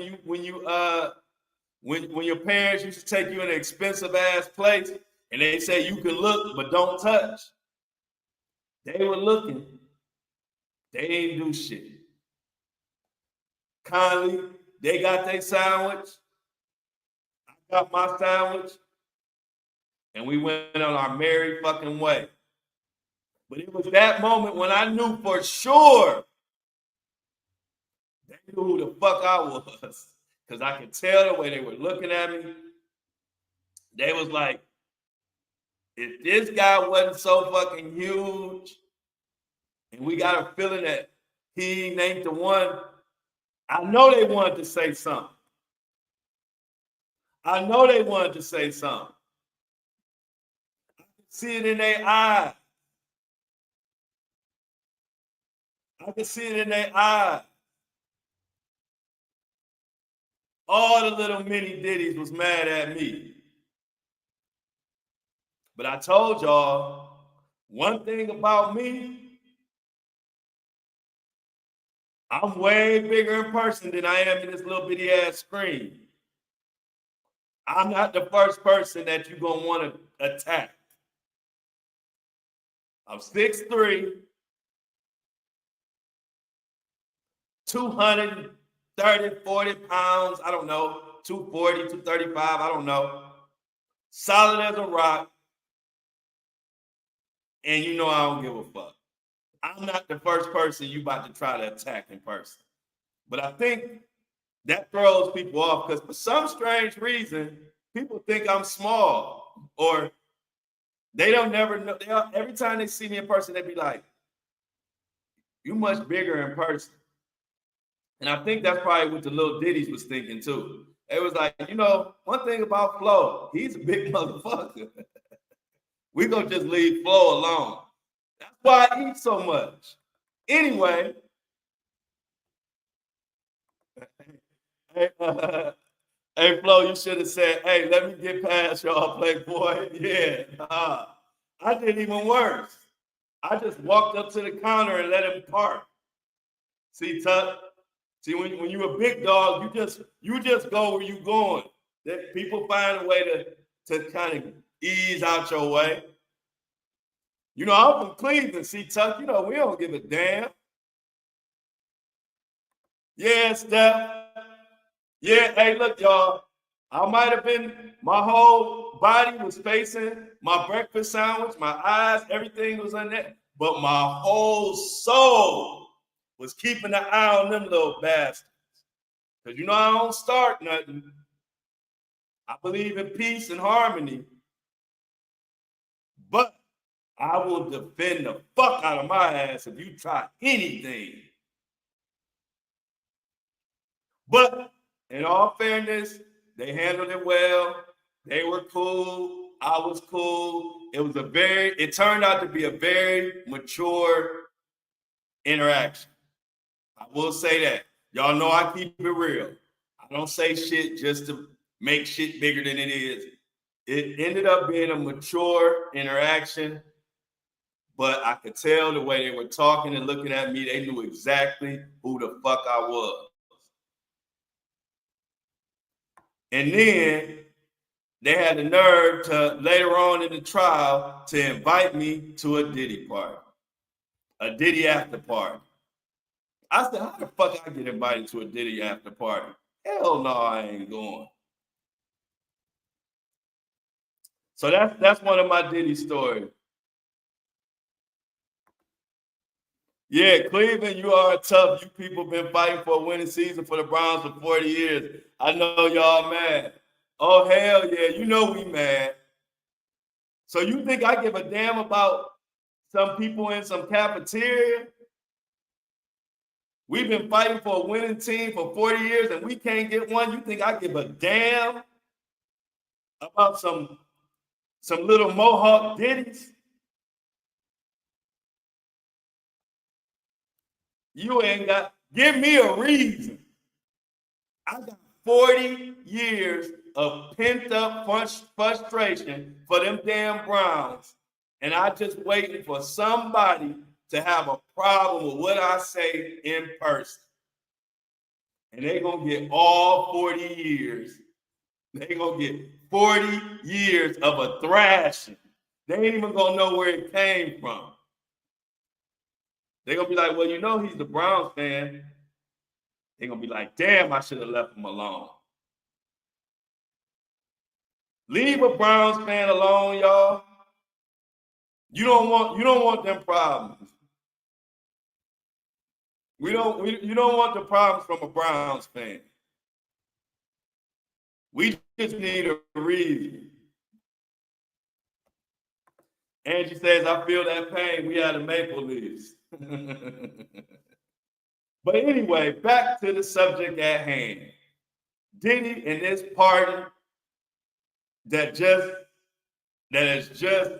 A: when your parents used to take you in an expensive ass place and they say you can look but don't touch. They were looking. They ain't do shit. Kindly, they got their sandwich. I got my sandwich. And we went on our merry fucking way. But it was that moment when I knew for sure they knew who the fuck I was. Because I could tell the way they were looking at me. They was like, if this guy wasn't so fucking huge, and we got a feeling that he ain't the one, I know they wanted to say something. I know they wanted to say something. I could see it in their eyes. I could see it in their eyes. All the little mini Diddy's was mad at me. But I told y'all, one thing about me, I'm way bigger in person than I am in this little bitty ass screen. I'm not the first person that you're going to want to attack. I'm 6'3", 230, 40 pounds, I don't know, 240, 235, I don't know. Solid as a rock. And you know I don't give a fuck. I'm not the first person you about to try to attack in person. But I think that throws people off because for some strange reason, people think I'm small or they don't never know. Every time they see me in person, they be like, you much bigger in person. And I think that's probably what the little Diddy's was thinking too. It was like, you know, one thing about Flo, he's a big motherfucker. We gonna just leave Flo alone. That's why I eat so much. Anyway, hey, hey, Flo, you should have said, hey, let me get past y'all, Playboy. Yeah, I did even worse. I just walked up to the counter and let him park. See, Tuck? See, when you're a big dog, you just go where you going. That people find a way to kind of ease out your way. You know, I'm from Cleveland, see, Tuck. You know, we don't give a damn. Yeah, Steph. Yeah, hey, look, y'all. I might have been, my whole body was facing my breakfast sandwich, my eyes, everything was on that. But my whole soul was keeping an eye on them little bastards. Because you know, I don't start nothing. I believe in peace and harmony. But I will defend the fuck out of my ass if you try anything. But in all fairness, they handled it well. They were cool. I was cool. It turned out to be a very mature interaction. I will say that. Y'all know I keep it real. I don't say shit just to make shit bigger than it is. It ended up being a mature interaction, but I could tell the way they were talking and looking at me, they knew exactly who the fuck I was. And then they had the nerve to later on in the trial to invite me to a Diddy party, a Diddy after party. I said, how the fuck I get invited to a Diddy after party? Hell no, I ain't going. So that's one of my Diddy stories. Yeah, Cleveland, you are tough. You people been fighting for a winning season for the Browns for 40 years. I know y'all mad. Oh, hell yeah, you know we mad. So you think I give a damn about some people in some cafeteria? We've been fighting for a winning team for 40 years and we can't get one. You think I give a damn about some little Mohawk ditties? You ain't got, give me a reason. I got 40 years of pent up frustration for them damn Browns. And I just waiting for somebody to have a problem with what I say in person. And they're going to get all 40 years. They're going to get 40 years of a thrashing. They ain't even going to know where it came from. They're going to be like, well, you know, he's the Browns fan. They're going to be like, damn, I should have left him alone. Leave a Browns fan alone, y'all. You don't want them problems. You don't want the problems from a Browns fan. We just need a reason. Angie says, I feel that pain. We had a Maple Leafs. But anyway, back to the subject at hand. Diddy and this party that has just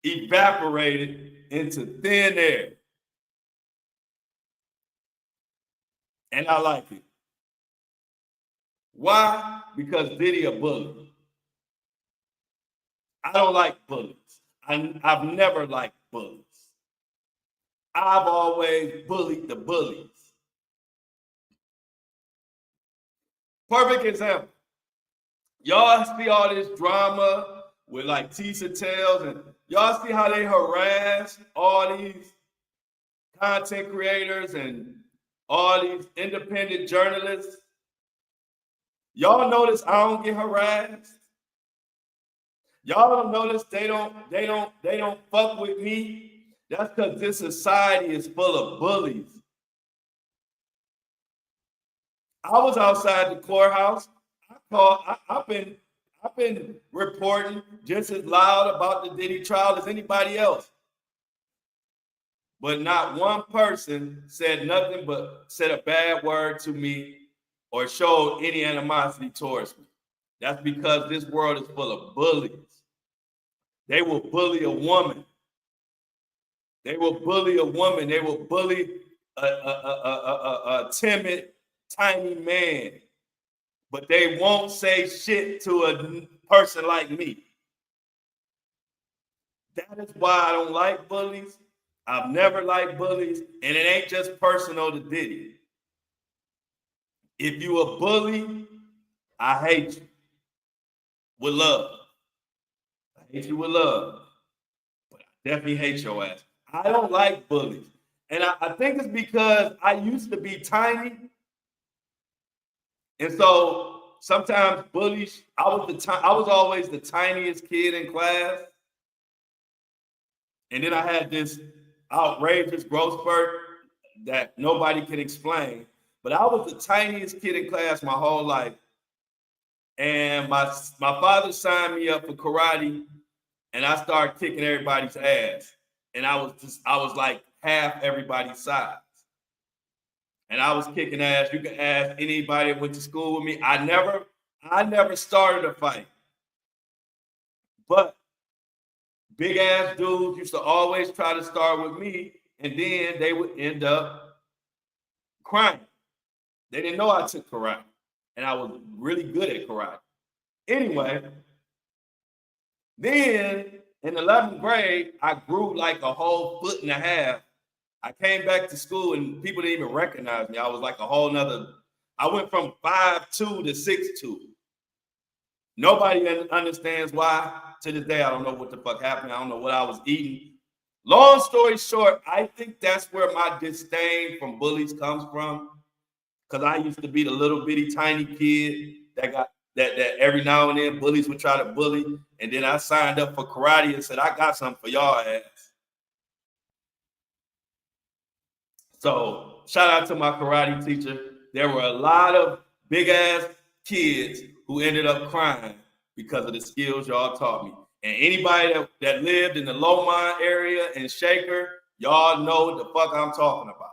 A: evaporated into thin air. And I like it. Why? Because Diddy a bully. I don't like bullies. I've never liked bullies. I've always bullied the bullies. Perfect example. Y'all see all this drama with like Tisha Tales, and y'all see how they harass all these content creators and all these independent journalists. Y'all notice I don't get harassed. Y'all don't notice they don't fuck with me. That's because this society is full of bullies. I was outside the courthouse. I've been reporting just as loud about the Diddy trial as anybody else. But not one person said nothing but said a bad word to me or showed any animosity towards me. That's because this world is full of bullies. They will bully a woman. They will bully a woman. They will bully a timid, tiny man. But they won't say shit to a person like me. That is why I don't like bullies. I've never liked bullies. And it ain't just personal to Diddy. If you a bully, I hate you with love. I hate you with love. But I definitely hate your ass. I don't like bullies. And I think it's because I used to be tiny. And so sometimes bullies, I was always the tiniest kid in class. And then I had this outrageous growth spurt that nobody can explain. But I was the tiniest kid in class my whole life. And my father signed me up for karate, and I started kicking everybody's ass. And I was like half everybody's size. And I was kicking ass. You can ask anybody that went to school with me. I never started a fight. But big ass dudes used to always try to start with me, and then they would end up crying. They didn't know I took karate, and I was really good at karate. Anyway, then in 11th grade, I grew like a whole foot and a half. I came back to school and people didn't even recognize me. I was like a whole nother. I went from 5'2" to 6'2". Nobody understands why. To this day, I don't know what the fuck happened. I don't know what I was eating. Long story short, I think that's where my disdain from bullies comes from. Because I used to be the little bitty tiny kid that every now and then bullies would try to bully. And then I signed up for karate and said, I got something for y'all ass. So shout out to my karate teacher. There were a lot of big ass kids who ended up crying because of the skills y'all taught me. And anybody that lived in the Lowmont area in Shaker, y'all know what the fuck I'm talking about.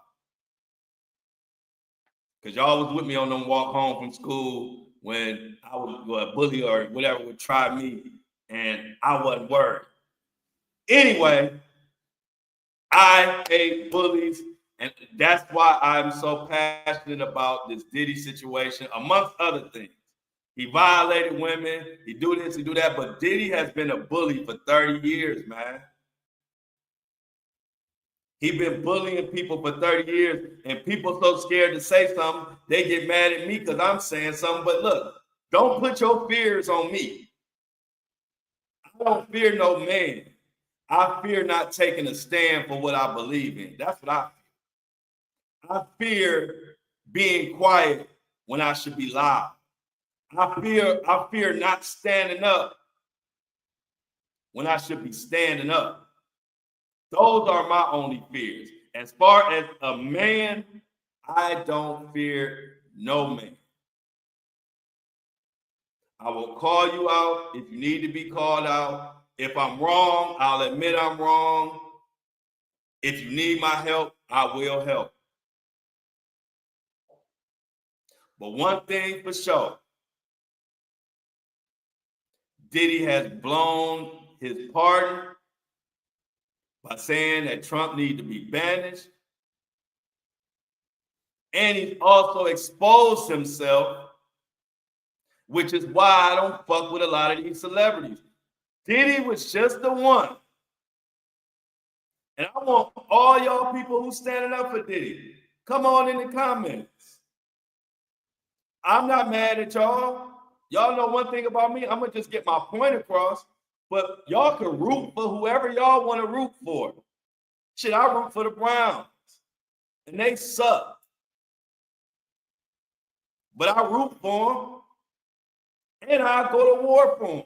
A: Because y'all was with me on them walk home from school when I was a bully or whatever would try me, and I wasn't worried. Anyway, I hate bullies, and that's why I'm so passionate about this Diddy situation, amongst other things. He violated women, he do this, he do that, but Diddy has been a bully for 30 years, man. He's been bullying people for 30 years, and people so scared to say something, they get mad at me because I'm saying something. But look, don't put your fears on me. I don't fear no man. I fear not taking a stand for what I believe in. That's what I fear. I fear being quiet when I should be loud. I fear not standing up when I should be standing up. Those are my only fears. As far as a man, I don't fear no man. I will call you out if you need to be called out. If I'm wrong, I'll admit I'm wrong. If you need my help, I will help. But one thing for sure, Diddy has blown his pardon by saying that Trump needs to be banished. And he's also exposed himself, which is why I don't fuck with a lot of these celebrities. Diddy was just the one. And I want all y'all people who standing up for Diddy, come on in the comments. I'm not mad at y'all. Y'all know one thing about me, I'm gonna just get my point across, but y'all can root for whoever y'all want to root for. Shit, I root for the Browns, and they suck. But I root for them, and I go to war for them.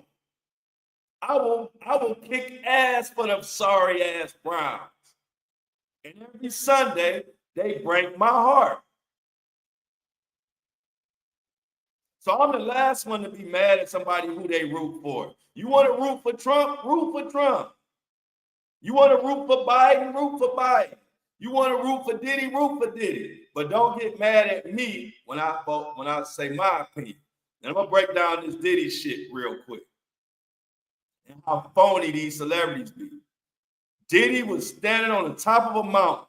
A: I will kick ass for them sorry ass Browns. And every Sunday, they break my heart. So I'm the last one to be mad at somebody who they root for. You want to root for Trump? Root for Trump. You want to root for Biden? Root for Biden. You want to root for Diddy? Root for Diddy. But don't get mad at me when I say my opinion. And I'm gonna break down this Diddy shit real quick and how phony these celebrities be. Diddy was standing on the top of a mountain,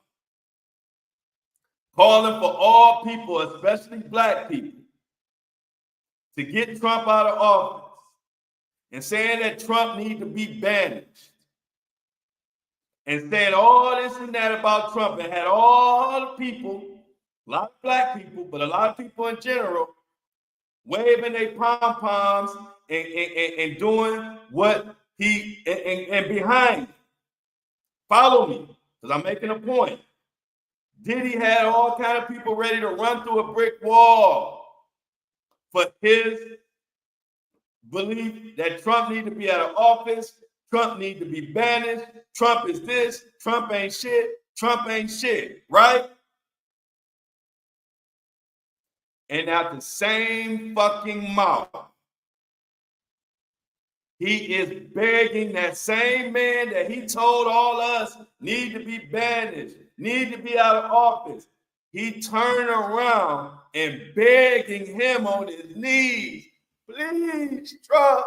A: calling for all people, especially black people, to get Trump out of office and saying that Trump needs to be banished and saying all this and that about Trump and had all the people, a lot of black people, but a lot of people in general, waving their pom-poms and doing what he, and behind it. Follow me, because I'm making a point. Diddy had all kind of people ready to run through a brick wall for his belief that Trump need to be out of office, Trump need to be banished, Trump is this, Trump ain't shit, right? And out the same fucking mouth, he is begging that same man that he told all us need to be banished, need to be out of office. He turned around and begging him on his knees, please, Trump,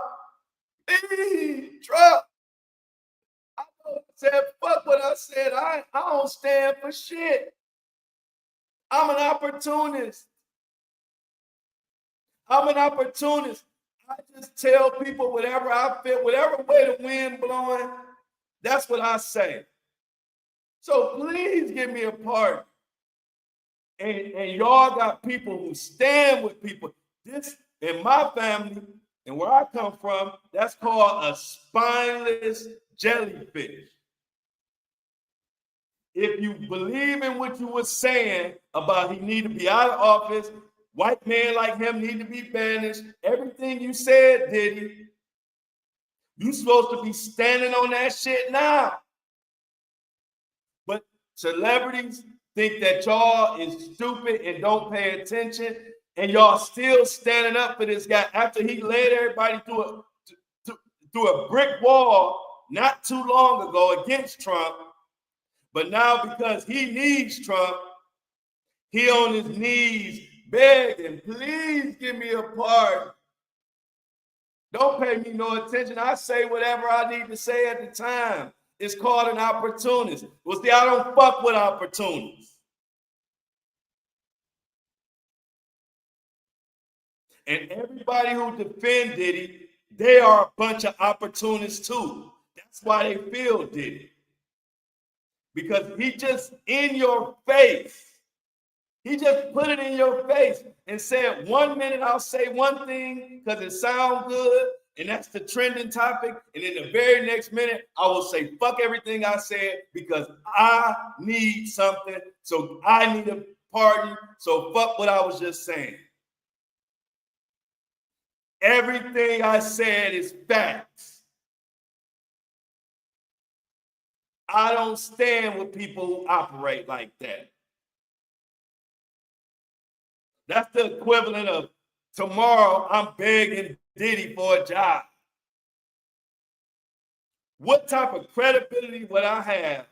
A: please, Trump. I said, fuck what I said. I don't stand for shit. I'm an opportunist. I just tell people whatever I feel, whatever way the wind blowing, that's what I say. So please give me a pardon. And y'all got people who stand with people. This, in my family, and where I come from, that's called a spineless jellyfish. If you believe in what you were saying about he need to be out of office, white man like him need to be banished, everything you said, Diddy, you supposed to be standing on that shit now. But celebrities think that y'all is stupid and don't pay attention, and y'all still standing up for this guy after he led everybody through a brick wall not too long ago against Trump. But now because he needs Trump, he on his knees begging, please give me a pardon. Don't pay me no attention. I say whatever I need to say at the time. It's called an opportunist. Well, see, I don't fuck with opportunists. And everybody who defend Diddy, they are a bunch of opportunists too. That's why they feel Diddy. Because he just in your face. He just put it in your face and said, 1 minute I'll say one thing because it sounds good, and that's the trending topic. And in the very next minute, I will say, fuck everything I said because I need something. So I need a pardon. So fuck what I was just saying. Everything I said is facts. I don't stand with people who operate like that. That's the equivalent of tomorrow I'm begging Diddy for a job. What type of credibility would I have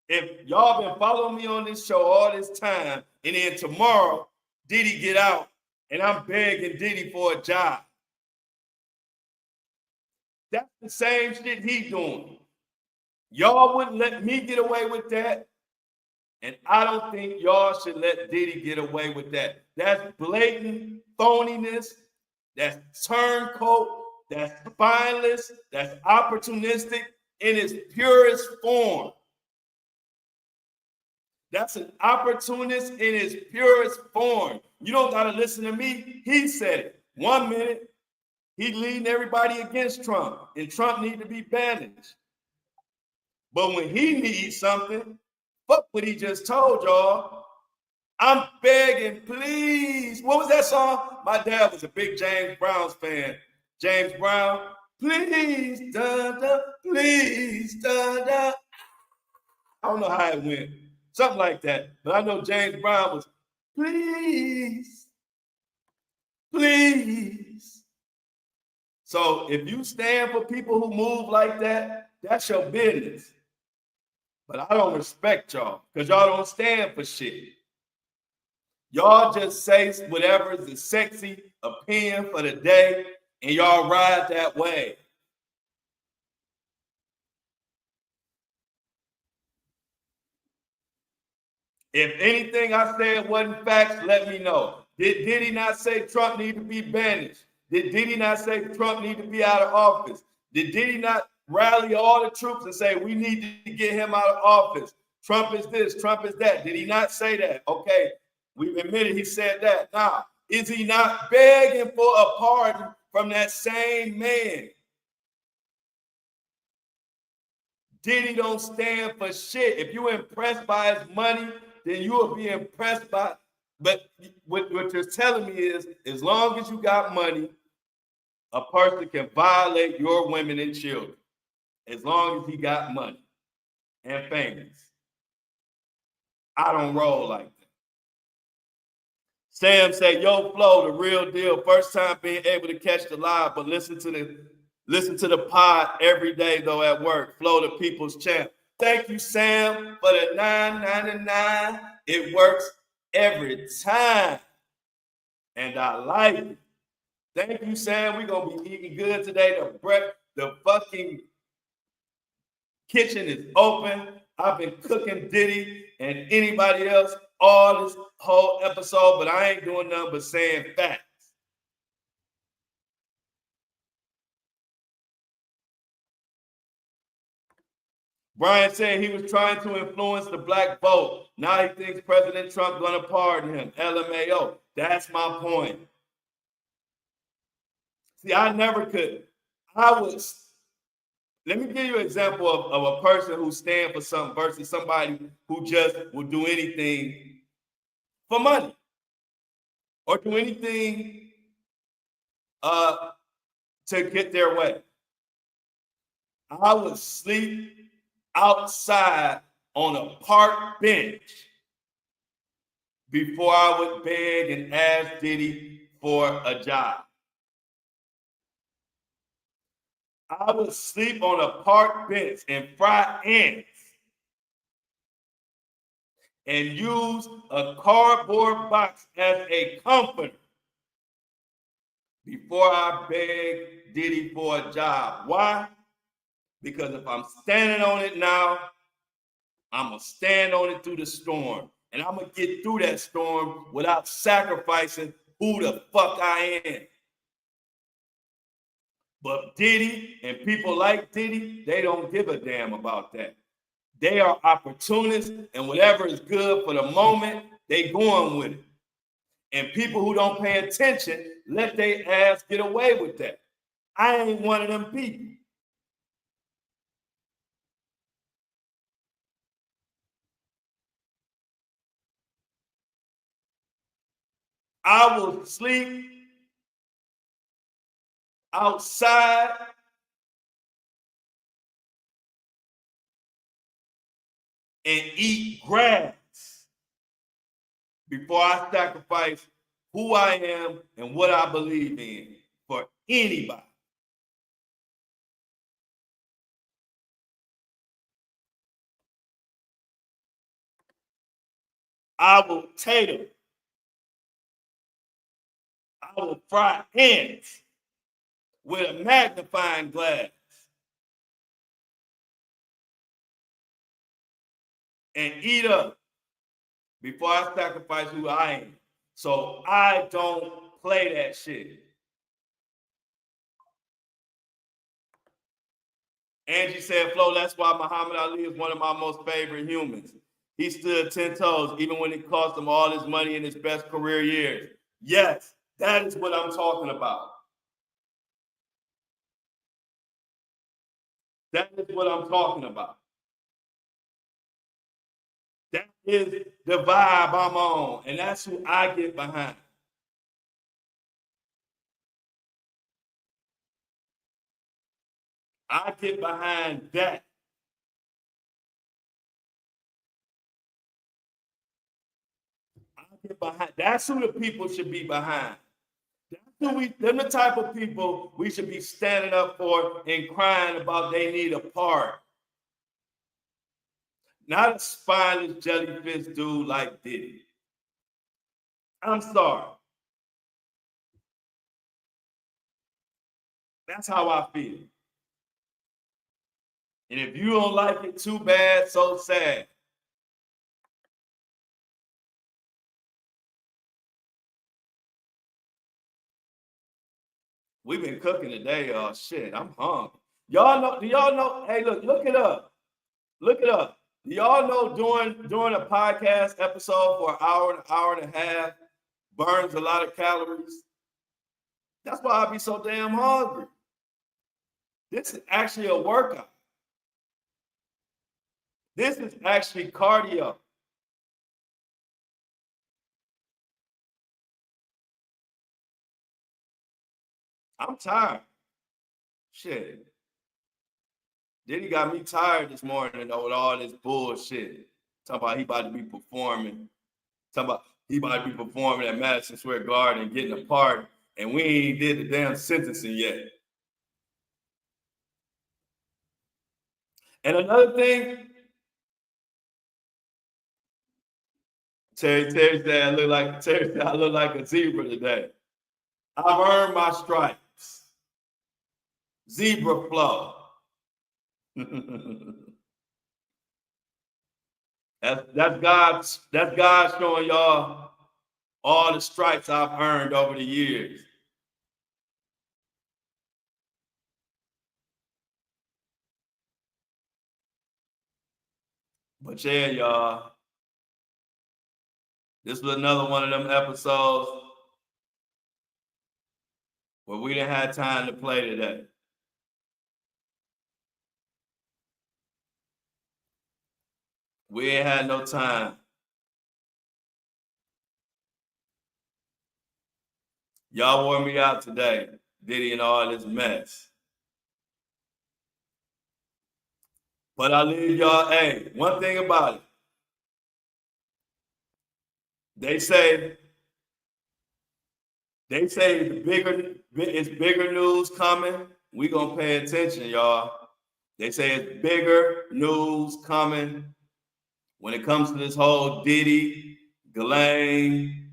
A: if y'all been following me on this show all this time and then tomorrow Diddy get out and I'm begging Diddy for a job? That's the same shit he doing. Y'all wouldn't let me get away with that. And I don't think y'all should let Diddy get away with that. That's blatant phoniness. That's turncoat. That's spineless. That's opportunistic in its purest form. That's an opportunist in its purest form. You don't got to listen to me. He said it. 1 minute, he leading everybody against Trump, and Trump need to be banished. But when he needs something, fuck what he just told y'all. I'm begging, please. What was that song? My dad was a big James Brown's fan. James Brown, please, da, da, please, da, da. I don't know how it went. Something like that. But I know James Brown was, please, please. So if you stand for people who move like that, that's your business. But I don't respect y'all because y'all don't stand for shit. Y'all just say whatever is the sexy opinion for the day and y'all ride that way. If anything I said wasn't facts, let me know. Did he not say Trump need to be banished? Did he not say Trump need to be out of office? Did he not rally all the troops and say we need to get him out of office? Trump is this, Trump is that. Did he not say that? Okay, we've admitted he said that. Now, is he not begging for a pardon from that same man? Diddy don't stand for shit. If you're impressed by his money, then you will be impressed by. But what you're telling me is, as long as you got money, a person can violate your women and children. As long as he got money and famous. I don't roll like that. Sam said, "Yo, Flo, the real deal. First time being able to catch the live, but listen to the pod every day though at work. Flo, the people's champ. Thank you, Sam, for the $9.99. It works every time, and I like it. Thank you, Sam. We're gonna be eating good today. The fucking kitchen is open. I've been cooking Diddy and anybody else all this whole episode, but I ain't doing nothing but saying facts. Brian said he was trying to influence the black vote. Now he thinks President Trump gonna pardon him. LMAO. That's my point. See, I never could. Let me give you an example of a person who stands for something versus somebody who just will do anything for money or do anything to get their way. I would sleep outside on a park bench before I would beg and ask Diddy for a job. I would sleep on a park bench and fry ants and use a cardboard box as a comforter before I beg Diddy for a job. Why? Because if I'm standing on it now, I'm going to stand on it through the storm. And I'm going to get through that storm without sacrificing who the fuck I am. But Diddy and people like Diddy, they don't give a damn about that. They are opportunists, and whatever is good for the moment, they going with it. And people who don't pay attention, let their ass get away with that. I ain't one of them people. I will sleep outside and eat grass before I sacrifice who I am and what I believe in for anybody. I will tater. I will fry ants with a magnifying glass and eat up before I sacrifice who I am. So I don't play that shit. Angie said, Flo, that's why Muhammad Ali is one of my most favorite humans. He stood 10 toes, even when it cost him all his money in his best career years. Yes, that is what I'm talking about. That is what I'm talking about. That is the vibe I'm on, and that's who I get behind. I get behind that. I get behind. That's who the people should be behind. They're the type of people we should be standing up for and crying about they need a part. Not a spineless jellyfish dude like Diddy. I'm sorry. That's how I feel. And if you don't like it, too bad, so sad. We've been cooking today, y'all. Shit, I'm hungry. Y'all know? Do y'all know? Hey, look it up. Look it up. Do y'all know doing a podcast episode for an hour and a half burns a lot of calories? That's why I be so damn hungry. This is actually a workout. This is actually cardio. I'm tired. Shit. Diddy got me tired this morning though with all this bullshit. Talking about he about to be performing. Talking about he about to be performing at Madison Square Garden and getting a party. And we ain't did the damn sentencing yet. And another thing, Terry said I look like a zebra today. I've earned my stripes. Zebra flow. that's God showing y'all all the stripes I've earned over the years. But yeah, y'all, this was another one of them episodes where we didn't have time to play today. We ain't had no time. Y'all wore me out today, Diddy and all this mess. But I leave y'all, hey, one thing about it. They say it's bigger news coming. We gonna pay attention, y'all. They say it's bigger news coming when it comes to this whole Diddy, Ghislaine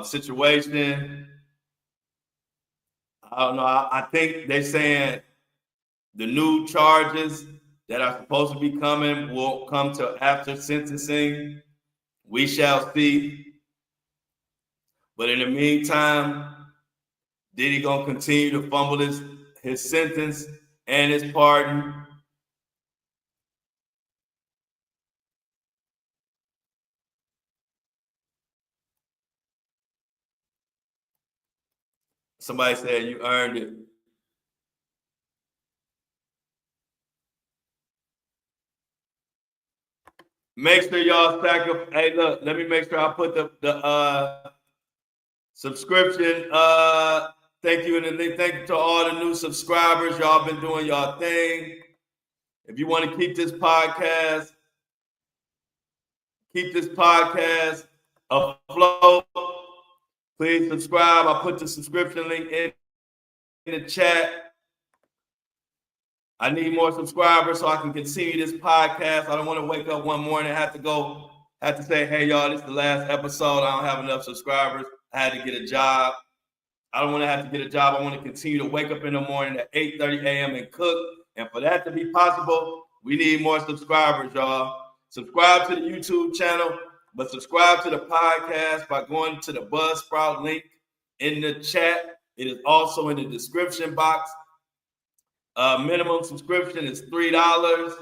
A: situation. I don't know. I think they're saying the new charges that are supposed to be coming will come to after sentencing. We shall see. But in the meantime, Diddy gonna continue to fumble his sentence and his pardon. Somebody said you earned it. Make sure y'all sacrifice. Hey, look, let me make sure I put the subscription. Thank you, and thank you to all the new subscribers. Y'all been doing y'all thing. If you want to keep this podcast afloat, please subscribe. I put the subscription link in the chat. I need more subscribers so I can continue this podcast. I don't want to wake up one morning and have to say, hey, y'all, this is the last episode. I don't have enough subscribers. I had to get a job. I don't want to have to get a job. I want to continue to wake up in the morning at 8:30 a.m. and cook. And for that to be possible, we need more subscribers, y'all. Subscribe to the YouTube channel, but subscribe to the podcast by going to the Buzzsprout link in the chat. It is also in the description box. Minimum subscription is $3,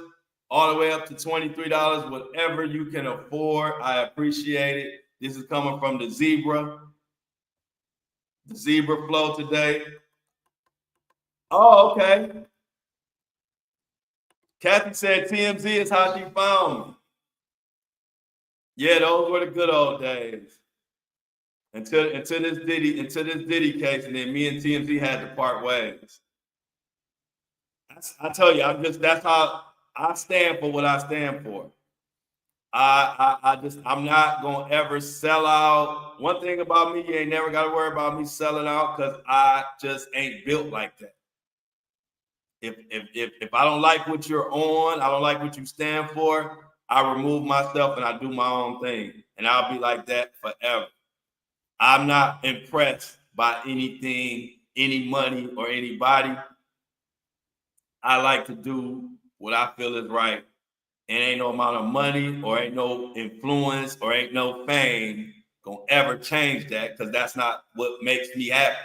A: all the way up to $23, whatever you can afford. I appreciate it. This is coming from the Zebra flow today. Oh, okay. Kathy said TMZ is how she found me. Yeah, those were the good old days. Until this Diddy case, and then me and TMZ had to part ways. I tell you, that's how I stand for what I stand for. I'm not gonna ever sell out. One thing about me, you ain't never gotta worry about me selling out because I just ain't built like that. If I don't like what you're on, I don't like what you stand for, I remove myself and I do my own thing. And I'll be like that forever. I'm not impressed by anything, any money, or anybody. I like to do what I feel is right. And ain't no amount of money or ain't no influence or ain't no fame gonna ever change that because that's not what makes me happy.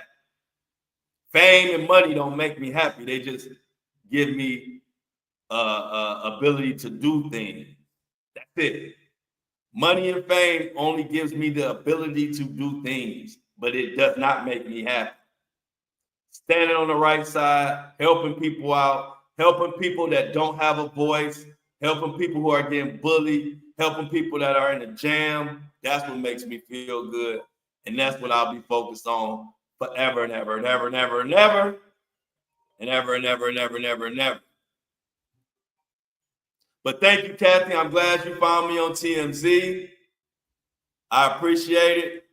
A: Fame and money don't make me happy. They just give me ability to do things. That's it. Money and fame only gives me the ability to do things, but it does not make me happy. Standing on the right side, helping people out, helping people that don't have a voice, helping people who are getting bullied, helping people that are in a jam. That's what makes me feel good. And that's what I'll be focused on forever and ever and ever and ever and ever and ever and ever and ever and ever and ever. But thank you, Kathy. I'm glad you found me on TMZ. I appreciate it.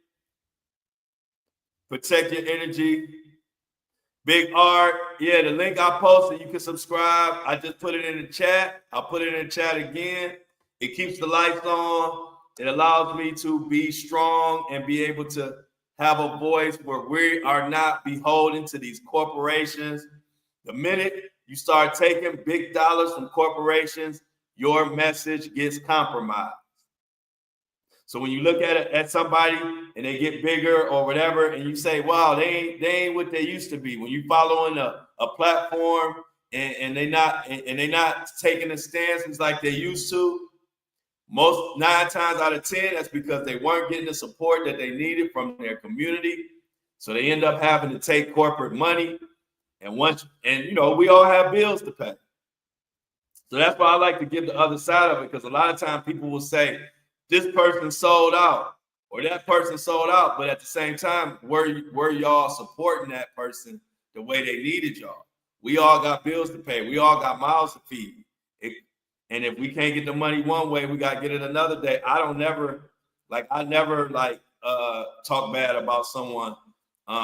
A: Protect your energy. Big Art, yeah, the link I posted, you can subscribe. I just put it in the chat. I'll put it in the chat again. It keeps the lights on. It allows me to be strong and be able to have a voice where we are not beholden to these corporations. The minute you start taking big dollars from corporations, your message gets compromised. So when you look at somebody and they get bigger or whatever, and you say, "Wow, they ain't what they used to be." When you following a platform and they not taking the stances like they used to, most 9 times out of 10, that's because they weren't getting the support that they needed from their community. So they end up having to take corporate money. And we all have bills to pay. So that's why I like to give the other side of it, because a lot of times people will say, this person sold out or that person sold out, but at the same time, were y'all supporting that person the way they needed y'all? We all got bills to pay. We all got mouths to feed. And if we can't get the money one way, we got to get it another day. I never talk bad about someone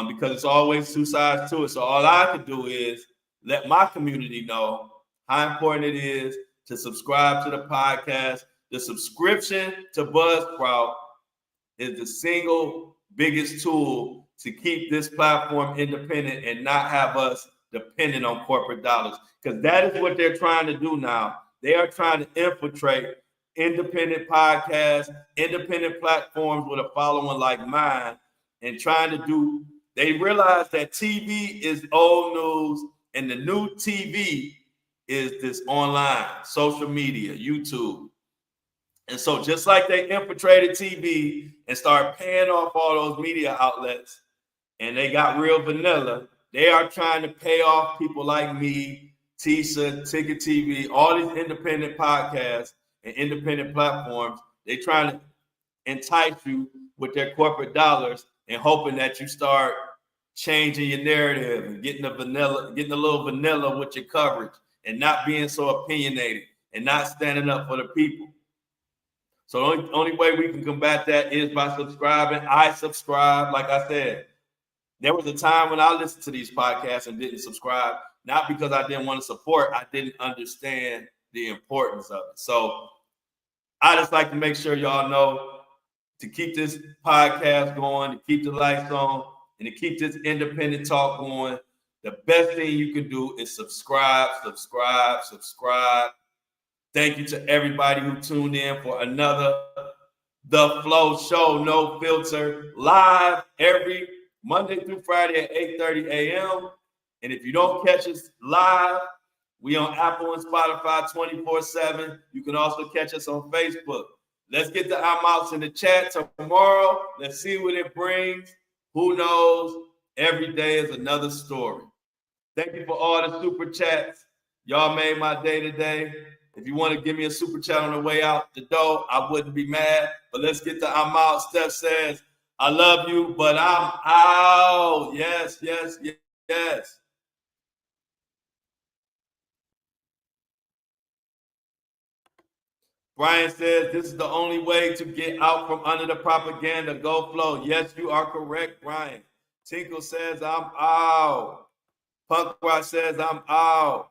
A: because it's always two sides to it. So all I could do is let my community know how important it is to subscribe to the podcast. The subscription to Buzzsprout is the single biggest tool to keep this platform independent and not have us dependent on corporate dollars, because that is what they're trying to do now. They are trying to infiltrate independent podcasts, independent platforms with a following like mine, and they realize that TV is old news and the new TV is this online, social media, YouTube. And so just like they infiltrated TV and started paying off all those media outlets and they got real vanilla, they are trying to pay off people like me, Tisha, Ticket TV, all these independent podcasts and independent platforms. They're trying to entice you with their corporate dollars and hoping that you start changing your narrative and getting a little vanilla with your coverage and not being so opinionated and not standing up for the people. So the only way we can combat that is by subscribing. I subscribe, like I said. There was a time when I listened to these podcasts and didn't subscribe, not because I didn't want to support, I didn't understand the importance of it. So I just like to make sure y'all know to keep this podcast going, to keep the lights on, and to keep this independent talk going. The best thing you can do is subscribe. Thank you to everybody who tuned in for another The Flow Show, No Filter, live every Monday through Friday at 8:30 a.m. And if you don't catch us live, we on Apple and Spotify 24/7. You can also catch us on Facebook. Let's get the I'm-outs in the chat tomorrow. Let's see what it brings. Who knows? Every day is another story. Thank you for all the super chats. Y'all made my day today. If you want to give me a super chat on the way out the door, I wouldn't be mad. But let's get the I'm out. Steph says, I love you, but I'm out. Yes. Brian says, this is the only way to get out from under the propaganda. Go Flow. Yes, you are correct, Brian. Tinkle says, I'm out. Punk Rock says, I'm out.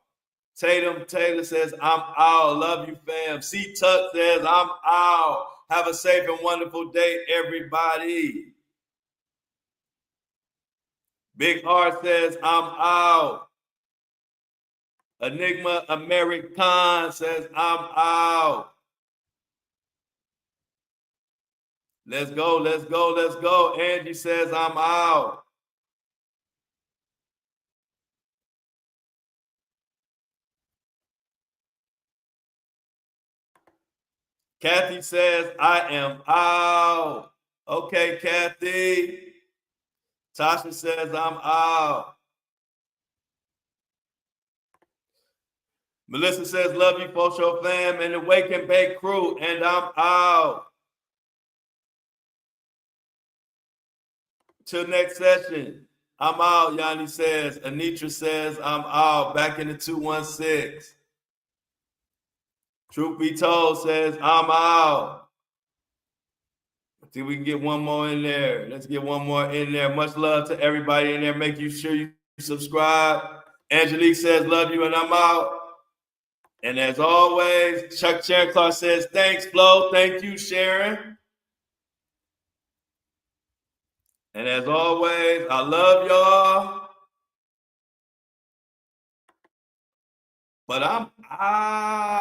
A: Tatum Taylor says, I'm out. Love you, fam. C Tuck says, I'm out. Have a safe and wonderful day, everybody. Big R says, I'm out. Enigma American says, I'm out. Let's go. Angie says, I'm out. Kathy says, I am out. Okay, Kathy. Tasha says, I'm out. Melissa says, love you, Post Show fam, and the Wake and Bake crew, and I'm out. Till next session. I'm out, Yanni says. Anitra says, I'm out. Back in the 216. Truth be told says, I'm out. I think we can get one more in there. Let's get one more in there. Much love to everybody in there. Make sure you subscribe. Angelique says, love you, and I'm out. And as always, Chuck Sharon Clark says, thanks, Flo. Thank you, Sharon. And as always, I love y'all. But I'm out.